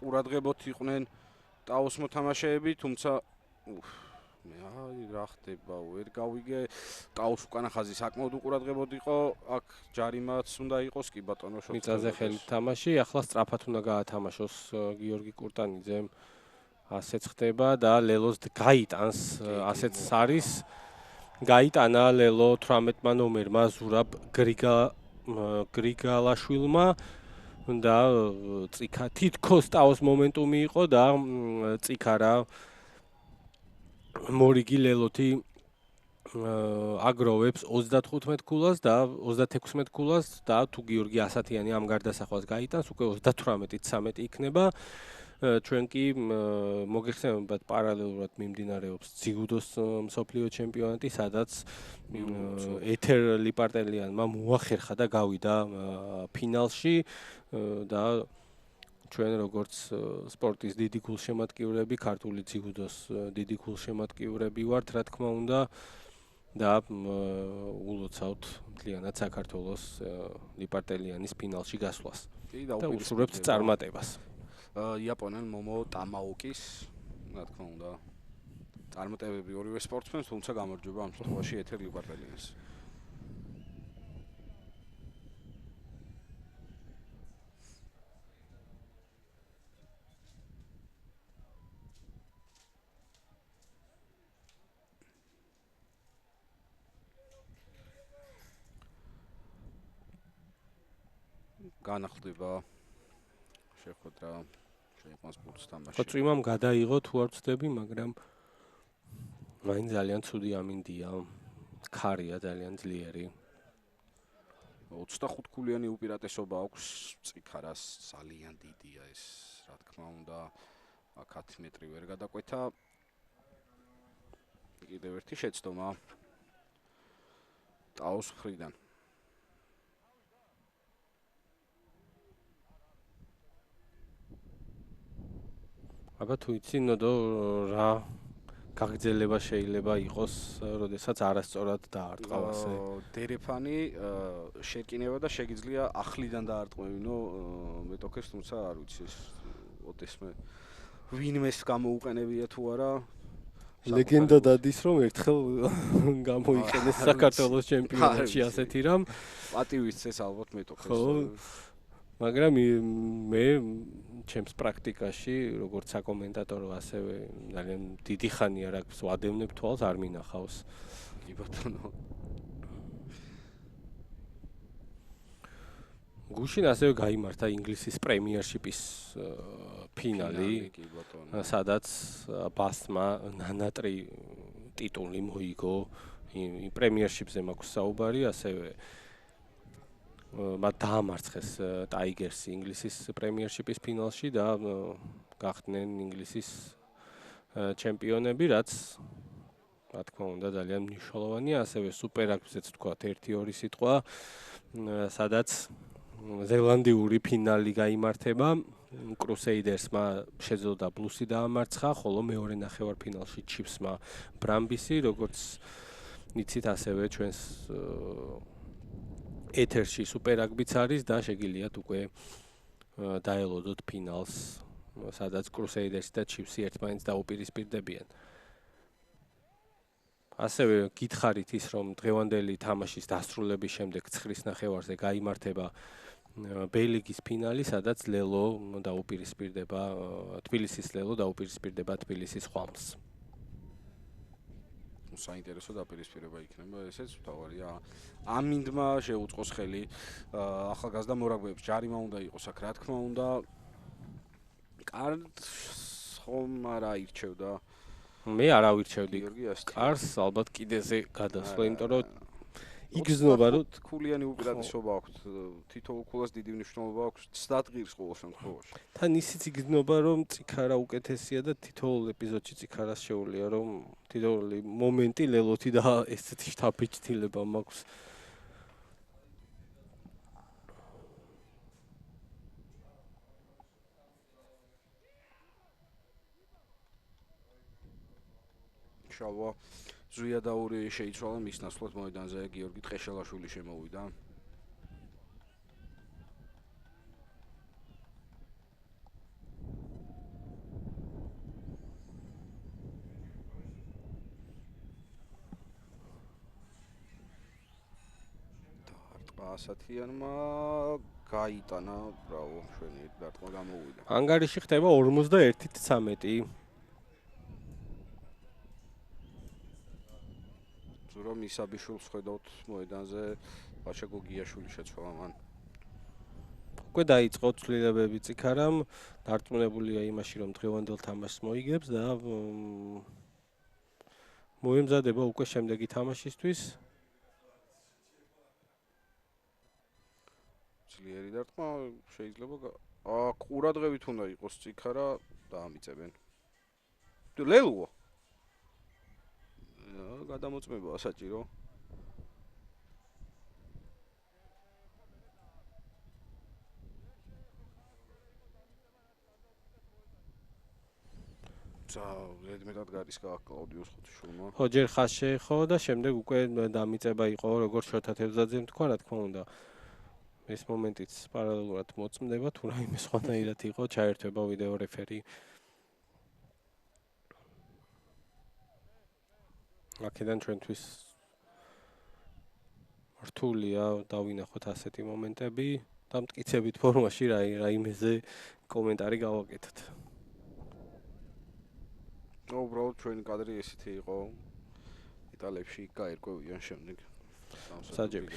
ყურადღებოთ იყვნენ ტაოს მოთამაშეები, თუმცა აი რა ხდება, ვერ გავიგე. ტაუს უკანა ხაზი საკმაოდ უყურადღებოდ იყო, აქ ჯარიმაც უნდა იყოს კი ბატონო შოთს. მიწაზე ხელით თამაში, ახლა სწრაფად უნდა გაათამაშოს გიორგი კურტანიძემ. ასეც ხდება და ლელოს გაიტანს, ასეც არის. გაიტანა ლელო 18 ნომერმა ზურაბ გრიგალაშვილმა და წიქა თითქოს ტაოს მომენტუმი იყო და წიქა რა მორიგი ლელოთი აგროვებს 35 ქულას და 36 ქულას და თუ გიორგი ასათიანი ამ გარდასახვას გაიტანს, უკვე 38-13 იქნება. ჩვენ კი მოგეხსენებათ პარალელურად მიმდინარეობს ძიუდოს მსოფლიო ჩემპიონატი, სადაც ეთერ ლიპარტელიანმა მოახერხა და გავიდა ფინალში და ჩვენ როგორც სპორტის დიდი გულშემატკივრები, ქართული ძიუდოს დიდი გულშემატკივრები ვართ, რა თქმა უნდა და ულოცავთ მთლიანად საქართველოს ლიპარტელიანის ფინალში გასვლას. და უსურვებთ წარმატებას. იაპონელ მომო ტამაოკის, რა თქმა უნდა, წარმატებები ორივე სპორტსმენს, თუმცა გამარჯვება ამ შემთხვევაში ეთერ ლიპარტელიანს. განახლდება შეხვედრა შეიყვანს სპორტის თამაში. ხო, წვიმამ გადაიღო თუ არ ვცდები, მაგრამ მაინც ძალიან ცუდი ამინდია. ქარია ძალიან ძლიერი. 25 ქულიანი უპირატესობა აქვს წიქარას, ძალიან დიდია ეს, რა თქმა უნდა, აქ 10 მეტრი ვერ გადაკვეთა. კიდევ ერთი შეცდომა ტაოს მხრიდან. აბა თუ იცი ნოდო რა გაგრძელება შეიძლება იყოს, როდესაც არასწორად დაარტყავ ასე. დერეფანი შეკინება და შეგიძლია ახლიდან დაარტყმევინო მეტოქეს, თუმცა არ ვიცი ეს ოდესმე ვინმეს გამოუყენებია თუ არა. ლეგენდა დადის რომ ერთხელ გამოიყენეს საქართველოს ჩემპიონატში ასეთი რამ. პატივის წეს ალბათ მეტოქეს. ხო. მაგრამ მე ჩემს პრაქტიკაში, როგორც საკომენტატორო, ასევე ძალიან დიდი ხანია რა ვადევნებ თვალს, არ მინახავს. კი ბატონო. გუშინ ასევე გაიმართა ინგლისის პრემიერშიპის ფინალი, სადაც ბასმა ნანატრი ტიტული მოიგო. პრემიერშიპზე მაქვს საუბარი, ასევე მათ დაამარცხეს ტაიგერსი ინგლისის პრემიერშიპის ფინალში და გახდნენ ინგლისის ჩემპიონები, რაც რა თქმა უნდა ძალიან მნიშვნელოვანია, ასევე სუპერაგზეც თქვა 1-2 სიტყვა, სადაც ზელანდიური ფინალი გაიმართება. კრუსეიდერსმა შეძლო და ბლუსი დაამარცხა, ხოლო მეორე ნახევარფინალში ჩიფსმა ბრამბისი, როგორც იცით, ასევე ჩვენს ეთერში სუპერაგბიც არის და შეგიძლიათ უკვე დაელოდოთ ფინალს, სადაც კრუსეიდერსი და ჩიფსი ერთმანეთს დაუპირისპირდებიან. ასევე გითხარით ის, რომ დღევანდელი თამაშის დასრულების შემდეგ 9-ის ნახევარზე გაიმართება ბეილიგის ფინალი, სადაც ლელო დაუპირისპირდება, თბილისის ლელო დაუპირისპირდება თბილისის ხვალმს. საინტერესო დაპირისპირება იქნება, ესეც თავარია. ამინდმა შეუწყოს ხელი ახალგაზრდა მორაგბეებს, ჯარიმა უნდა იყოს აქ, რა თქმა უნდა. კარდს ხომ არ აირჩევდა. მე არ ავირჩევდი კარს, ალბათ კიდეზე გადასვლა, იმიტომ რომ იგრძნობა რომ ქულიანი უპირატესობა აქვს, თითოეულ ქულას დიდი მნიშვნელობა აქვს, ცდადგირს ყოველ შემთხვევაში. თან ისიც იგრძნობა რომ წიქარა უკეთესია და თითოეულ ეპიზოდში წიქარას შეუძლია რომ თითოეული მომენტი ლელოთი და ესეთი შთაფეჭდილება მაქვს. შალვა ზვიადაური შეიცვალა მის ნაცვლად მოედანზე გიორგი ტყეშელაშვილი შემოვიდა. ასათიანმა გაიტანა, ბრავო, შვენი დარტყმა გამოვიდა. ანგარიში ხდება 51-13. ზურა მისაბიშვილს ხედავთ მოედანზე, ბაშა გოგიაშვილი შეცვალა მან. უკვე დაიწყო ცვლილებები წიქარამ, დარწმუნებულია იმაში, რომ დღევანდელ თამაშს მოიგებს და მოემზადება უკვე შემდეგი თამაშისთვის. ძლიერი დარტყმა შეიძლება ყურადღებით უნდა იყოს წიქარა დაამიწებენ. ლელუო. გადამოწმებაა საჭირო. ზედმეტად გადის კლაუდიუს ხუთშულმა. ხო, ჯერ ხას შეეხო და შემდეგ უკვე დამიწება იყო, როგორც შოთა თევზაძემ თქვა, რა თქმა უნდა. ეს მომენტიც პარალელურად მოწმდება, თუ რაიმე სხვანაირად იყო, ჩაერთვება ვიდეო რეფერი. აქედან ჩვენთვის რთულია დავინახოთ ასეთი მომენტები და მტკიცებით ფორმაში რაიმეზე კომენტარი გავაკეთოთ. უბრალოდ ჩვენი კადრი ესეთი იყო. იტალებში გაერკვევიან შემდეგ. საჯები.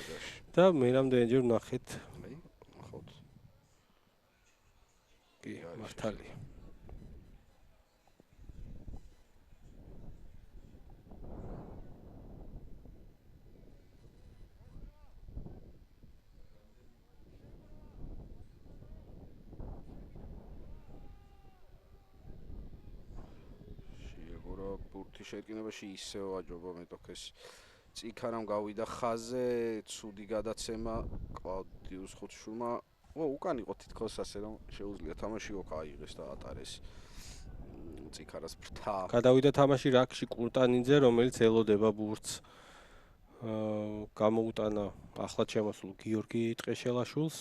და მე რამდენჯერ ვნახეთ. აი, ნახოთ. კი, მართალია. ბურთი შეეტკინებაში ისევ აჯობა მეტოქეს წიქარამ გავიდა ხაზე, ცუდი გადაცემა კლაუდიუს ხუთშულმა. უკან იყო თითქოს ასე რომ შეუძლია თამაში აიღეს და ატარეს წიქარას ფრთა. გადავიდა თამაში რაკში კურტანიძე, რომელიც ელოდება ბურთს. გამოუტანა ახლად შემოსულ გიორგი ტყეშელაშვილს,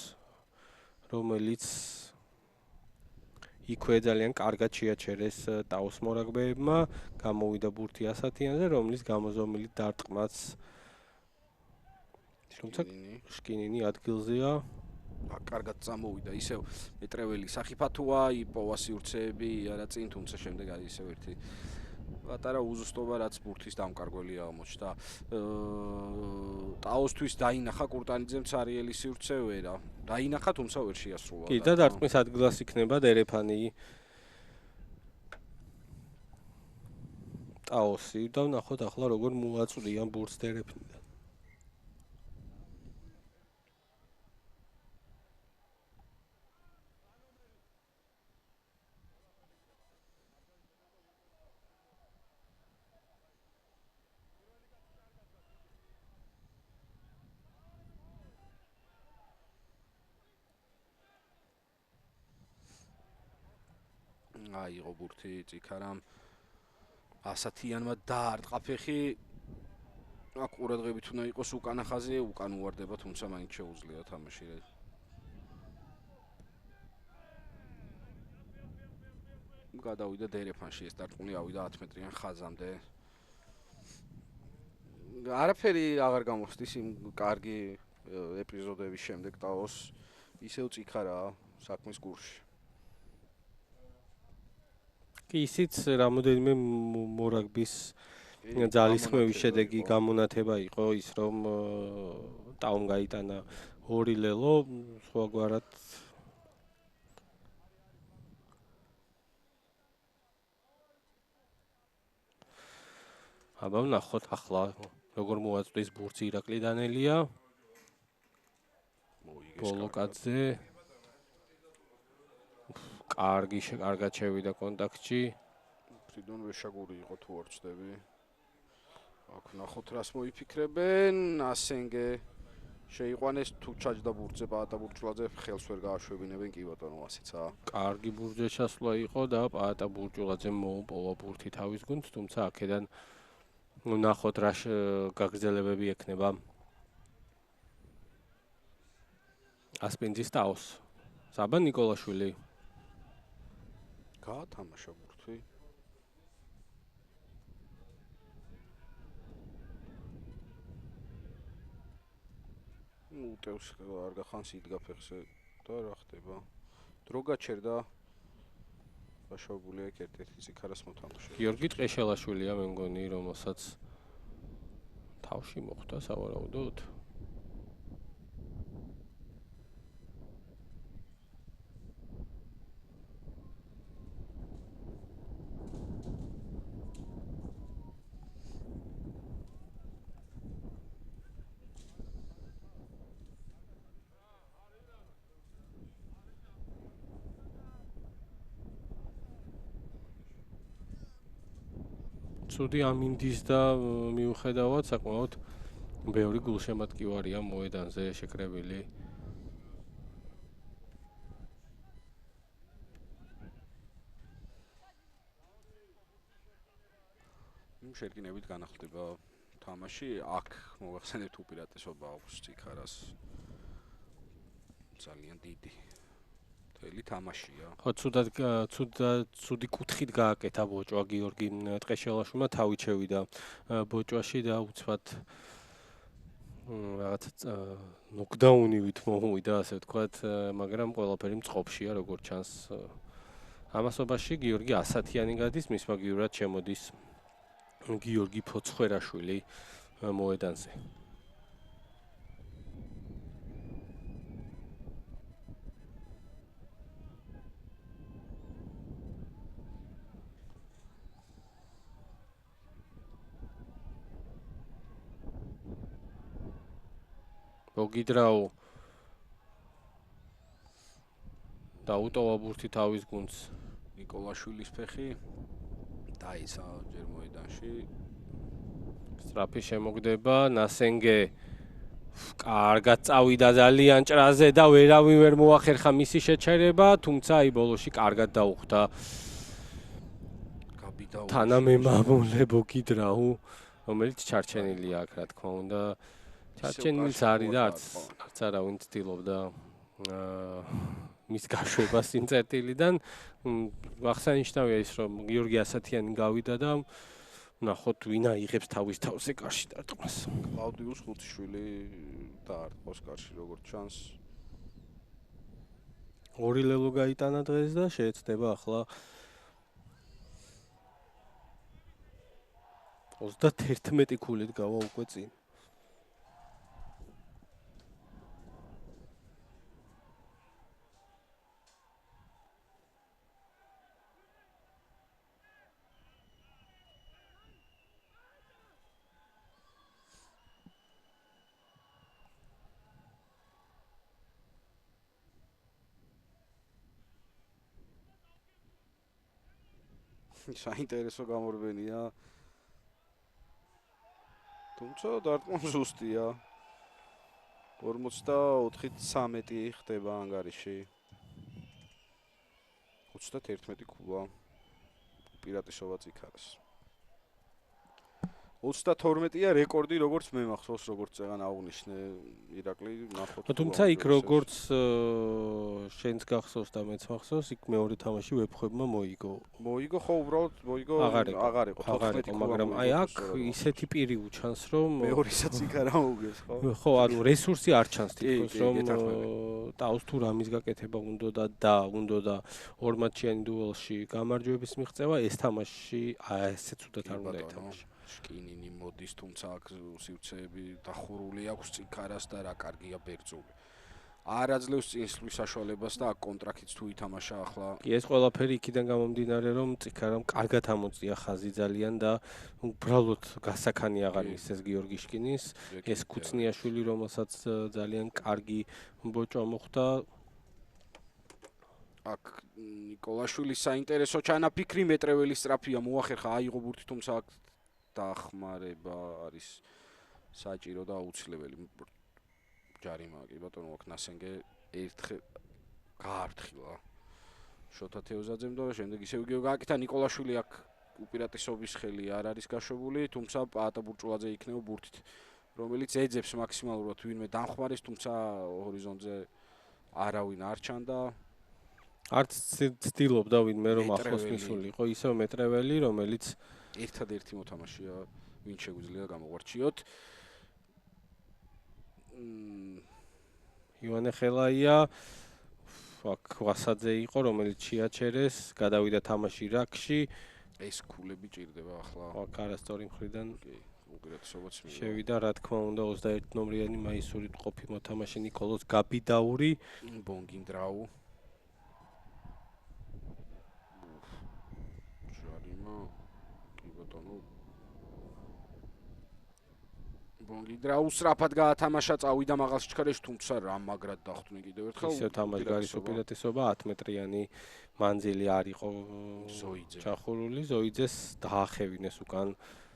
რომელიც იქვე ძალიან კარგად შეაჩერეს ტაოს მორაგბეებმა, გამოვიდა ბურთი ასათიანზე, რომლის გამოზომილი დარტყმაც თუმცა შკინინი ადგილზეა. კარგად წამოვიდა, ისევ მეტრეველი სახიფათოა, იპოვა სივრცეები, არა წინ, თუმცა შემდეგ არის ისევ ერთი პატარა უზუსტობა, რაც ბურთის დამკარგველი აღმოჩნდა. ტაოსთვის დაინახა კურტანიძემ ცარიელი სივრცევერა. დაინახა, თუმცა ვერ შეასრულა. კი, და დარტყმის ადგილას იქნება დერეფანი. ტაოსი და ვნახოთ ახლა როგორ მოაწვდიან ბურთს დერეფნიდან. აიღო ბურთი წიქარამ ასათიანმა დაარტყა ფეხი. აქ ყურადღებით უნდა იყოს უკანა ხაზი, უკან უვარდება, თუმცა მაინც შეუძლია თამაში. გადავიდა დერეფანში, ეს დარტყმული ავიდა 10 მეტრიან ხაზამდე. არაფერი აღარ გამოსდის იმ კარგი ეპიზოდების შემდეგ ტაოს ისევ წიქარაა საქმის კურსში. კი, ისიც რამოდენიმე მორაგბის ძალისხმევის შედეგი გამონათება იყო ის, რომ ტაომ გაიტანა 2 ლელო, სხვაგვარად აბა ვნახოთ ახლა როგორ მოაწვდის ბურთს ირაკლი დანელია. ბოლოკაძე კარგად შევიდა კონტაქტში. ფრიდონ ვეშაგური იყო თუ არ ვწდები. აქ ნახოთ რას მოიფიქრებენ. ასენგე შეიყვანეს თუ ჩაჯდა ბურთზე პაატა ბურჭულაძე ხელს ვერ გააშვებინებენ, კი ბატონო, ასეცაა. კარგი ბურთზე ჩასვლა იყო და პაატა ბურჭულაძემ მოუპოვა ბურთი თავის გუნდს, თუმცა აქედან ნახოთ რა გაგრძელებები ექნება ასპინძის ტაოს. საბა ნიკოლაშვილი გაათამაშა ბურთი. უტევს არ გახანს იდგა ფეხზე და რა ხდება? დრო გაჩერდა. გაშავებული აქ ერთ-ერთი ციქარას მოთამაშე. გიორგი ტყეშელაშვილია მე მგონი, რომელსაც თავში მოხვდა სავარაუდოდ. ცუდი ამინდის და მიუხედავად საკმაოდ ბევრი გულშემატკივარია მოედანზე შეკრებილი. შერკინებით განახლდება თამაში. აქ მოახსენებთ უპირატესობა აქვს ციქარას. ძალიან დიდი მთელი თამაშია. ხო, ცუდი კუთხით გააკეთა ბოჭვა გიორგი ტყეშელაშვილმა, თავით შევიდა ბოჭვაში და უცბად რაღაც ნოკდაუნივით მომოვიდა, ასე ვთქვათ, მაგრამ ყველაფერი მწყობშია, როგორც ჩანს. ამასობაში გიორგი ასათიანი გადის, მის მაგივრად შემოდის გიორგი ფოცხვერაშვილი მოედანზე. მოგიდრაო დაუტოვა ბურთი თავის გუნდს. ნიკოლაშვილის ფეხი დაიცა ჯერ მოედანში. სწრაფი შემოგდება, ნასენგე კარგად წავიდა ძალიან ჭრაზე და ვერავინ ვერ მოახერხა მისი შეჩერება, თუმცა აი ბოლოში კარგად დაუხვდა თანამემამულე მოგიდრაო, რომელიც ჩარჩენილია აქ, რა თქმა უნდა. ჩარჩენილიც არის და არც არავინ ცდილობდა მის გაშვებას იმ წერტილიდან. აღსანიშნავია ის, რომ გიორგი ასათიანი გავიდა და ნახოთ ვინ აიღებს თავის თავზე კარში დარტყმას. კლაუდიუს ხუთიშვილი დაარტყმოს კარში როგორც ჩანს. ორი ლელო გაიტანა დღეს და შეეცდება ახლა 31 ქულით გავა უკვე წინ. საინტერესო გამორბენია. თუმცა დარტყმა ზუსტია. 44-13 ხდება ანგარიში. 31 ქულა. უპირატესობა ციქარას. 32-ია რეკორდი, როგორც მე მახსოვს, როგორც წეგან აღვნიშნე ირაკლი, ნახოთ. თუმცა იქ როგორც შენს გახსოვს და მეც მახსოვს, იქ მეორე თამაში ვეფხვებმა მოიგო. მოიგო ხო, უბრალოდ მოიგო აღარ იყო 14 ქულა, მაგრამ აი აქ ისეთი პირი უჩანს, რომ მეორესაც იქ არ აუგეს, ხო? ხო, ანუ რესურსი არ ჩანს თითქოს, რომ ტაუს თუ რამის გაკეთება უნდა და ორ მატჩიანი დუელში გამარჯვების მიღწევა, ეს თამაში ესეც უდათ არ უნდა ეთამაშა. შკინინი მოდის, თუმცა აქ სივცეები დახურული აქვს ციქარას და რა კარგია ბერძული. არ აძლევს წინსვლის საშუალებას და აქ კონტრაქტიც თუ ითამაშა ახლა. კი, ეს ყველაფერი იქიდან გამომდინარე, რომ ციქარამ კარგად ამოწია ხაზი ძალიან და უბრალოდ გასაქანი აღარ მისცეს გიორგი შკინის. ეს ქუცნიაშვილი, რომელსაც ძალიან კარგი ბოჭვა მოხვდა. აქ ნიკოლაშვილის საინტერესო ჩანაფიქრი მეტრეველი სწრაფია, მოახერხა, აიღო ბურთი, თუმცა აქ დახმარება არის საჭირო და აუცილებელი. ჯარიმა კი ბატონო აქ ნასენგე ერთხელ გაარტყილა შოთა თეოზაძემ და შემდეგ ისევ იგივე გააკეთა. ნიკოლაშვილი აქ უპირატესობის ხელი არ არის გაშვებული, თუმცა პაატა ბურჭულაძე იქნება ბურთით, რომელიც ეძებს მაქსიმალურად ვინმე დამხმარეს, თუმცა ჰორიზონტზე არავინ არ ჩანდა. არც ცდილობდა ვინმე რომ ახლოს მისულიყო, ისევ მეტრეველი, რომელიც ერთადერთი მოთამაშეა, ვინ შეგვიძლია გამოგვარჩიოთ. ივანე ხელაია აქ ვასაძე იყო, რომელიც შეაჩერეს, გადავიდა თამაში რაკში. ეს ქულები ჭირდება ახლა. აქ არასწორი მხრიდან უპირატესობაც მივიდა. შევიდა, რა თქმა უნდა, 21 ნომრიანი მაისური ყოფი მოთამაშე ნიკოლოზ გაბიდაური. ბონგინდრაუ. ჟარიმა. კი ბატონო. ბონგინდრაუს რაფად გაათამაშა, წავიდა მაღალ სიჩქარეში, თუმცა რა მაგრად დახვდნენ კიდევ ერთხელ. ისევ თამაშგარის უპირატესობა 10 მეტრიანი მანძილი არ იყო ზოიძე. ჩახურული, ზოიძეს დაახევინეს უკან.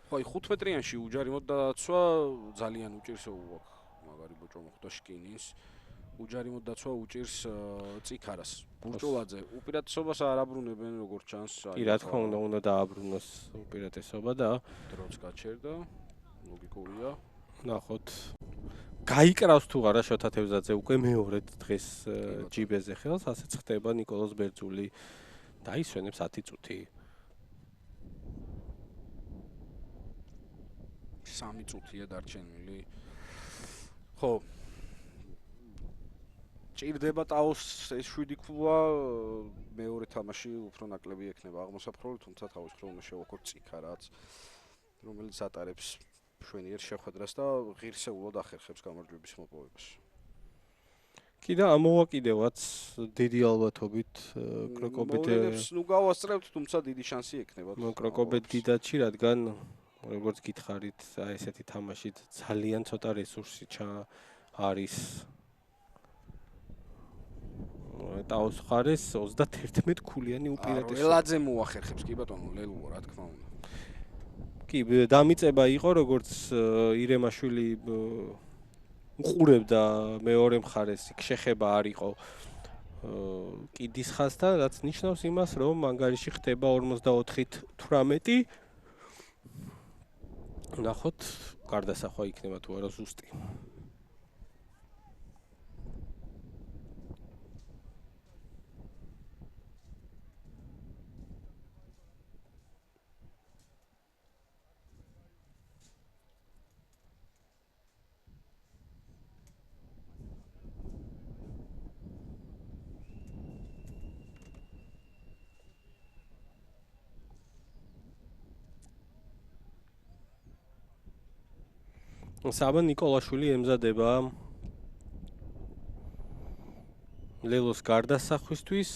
ხო, აი 5 მეტრიანში უჯარიმოდ დაცვა ძალიან უჭირსო აქ მაგარი ბოჭო მოხდა შკინის. უჯარიმოდ დაცვა უჭირს წიქარას. ბურჭულაძე უპირატესობას არ აბრუნებენ როგორც ჩანს. კი, რა თქმა უნდა დააბრუნოს უპირატესობა და დროც გაჩერდა. ლოგიკურია. ნახოთ. გაიკრავს თუ არა შოთა თევზაძე უკვე მეორედ დღეს ჯიბეზე ხელს, ასეც ხდება ნიკოლოზ ბერძული დაისვენებს 10 წუთი. 3 წუთია დარჩენილი. ხო. ჭირდება ტაოს ეს 7 ქულა, მეორე თამაში უფრო ნაკლები ექნება აღმოსაფრთხოელი, თუმცა თავის ხროვნე შევაქორ წიქარაც, რომელიც ატარებს შვენიერ შეხვედრას და ღირსეულად ახერხებს გამარჯვების მოპოვებას. კი და ამოვაკიდევაც დიდი ალბათობით მოვლენებს ნუ გავასწრებთ, თუმცა დიდი შანსი ექნება. კროკობეთ დიდაჩი, რადგან როგორც გითხარით, აი ესეთი თამაშით ძალიან ცოტა რესურსი არის ტაოს ხარეს 31 ქულიანი უპირატესობა. ელაძე მოახერხებს კი ბატონო, ლელუო, რა თქმა უნდა. კი, დამიწება იყო, როგორც ირემაშვილი უყურებდა მეორე მხარეს, იქ შეხება არ იყო კიდის ხაზთან, რაც ნიშნავს იმას, რომ ანგარიში ხდება 44-18. ნახოთ, გარდასახვა იქნება თუ არა ზუსტი. საბა ნიკოლაშვილი ემზადება ლელოს გარდასახვისთვის.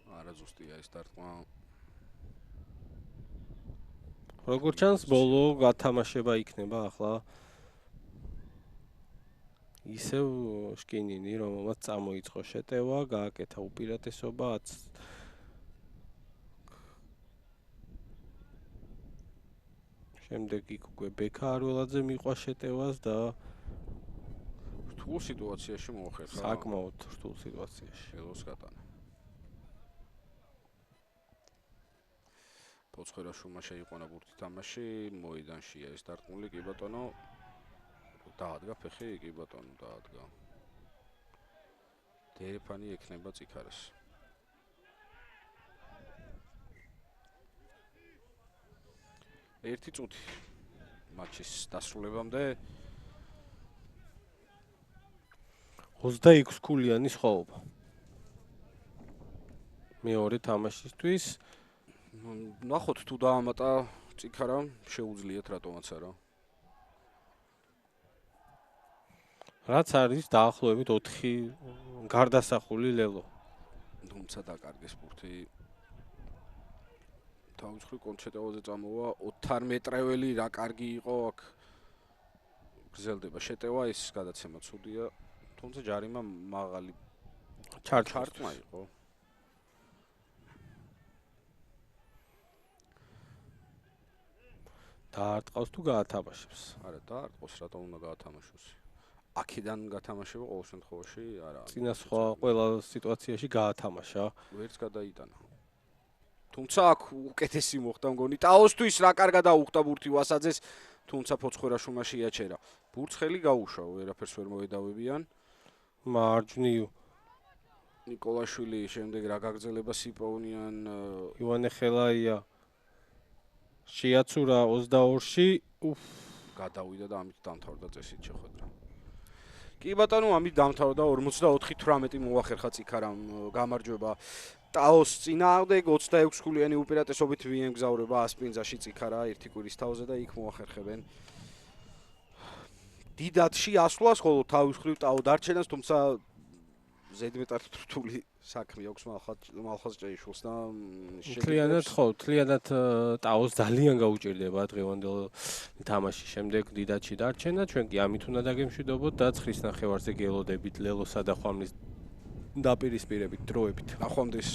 არა ზუსტია ეს დარტყმა. როგორც ჩანს, ბოლო გათამაშება იქნება ახლა. ისევ შკინინი, რომელმაც წამოიწყო შეტევა, გააკეთა უპირატესობა. შემდეგ იქ უკვე ბექა არველაძე მიყვა შეტევას და რთულ სიტუაციაში მოახერხა. საკმაოდ რთულ სიტუაციაში. ელოს გატანა. პოცხერაშვილმა შეიყვანა ბურთი თამაში, მოედანშია ეს დარტყმული, კი ბატონო. დაადგა ფეხი, კი ბატონო, დაადგა. დერეფანი ექნება წიქარას. ერთი წუთი მატჩის დასრულებამდე 26 ქულიანი სხვაობა. მეორე თამაშისთვის ნახოთ თუ დაამატა წიქარა, შეუძლიათ რატომაც არა. რაც არის დაახლოებით 4 გარდასახული ლელო. თუმცა დაკარგეს ბურთი. თავისუფლ კონჩეტავაზე წამოვა 4 მეტრეველი, რა კარგი იყო აქ. გრძელდება შეტევა, ეს გადაცემა ცუდია. თუმცა ჯარიმა მაღალი ჩარტმა იყო. დაარტყავს თუ გაათამაშებს? არა, დაარტყოს, რატომ უნდა გაათამაშოს? აქედან გათამაშება ყოველ შემთხვევაში არა. წინა სხვა ყველა სიტუაციაში გაათამაშა. ვერც გადაიტანა. თუმცა აქ უკეთესი მოხდა მგონი. ტაოსთვის რა კარგად აუხდა ბურთი ვასაძეს, თუმცა ფოცხერაშვილმა შეაჩერა. ბურთს ხელი გაუშვა, ვერაფერს ვერ მოედავებიან. მარჯვნივ ნიკოლაშვილი შემდეგ რა გაგრძელებას იპოვნიან ივანე ხელაია შეაცურა 22-ში. გადავიდა და ამით დამთავრდა წესით შეხვედრა. კი ბატონო, ამით დამთავრდა 44-18 მოახერხა წიქარამ გამარჯვება ტაოს წინააღმდეგ 26 ქულიანი უპირატესობით მიემგზავრება ასპინძაში წიქარა ერთი კვირის თავზე და იქ მოახერხებენ დიდათში ასვლას, ხოლო თავის მხრივ ტაო დარჩენას, თუმცა ზედმეტად რთული საქმე აქვს მალხაზ ჭეიშვილს და თლიანად ტაოს ძალიან გაუჭირდება დღევანდელ თამაშის შემდეგ დიდათში დარჩენა, ჩვენ კი ამით უნდა დაგემშვიდობოთ და 9 ნახევარზე გელოდებით ლელოსა და ხვამლის დაპირისპირებით დროებით. ნახვამდის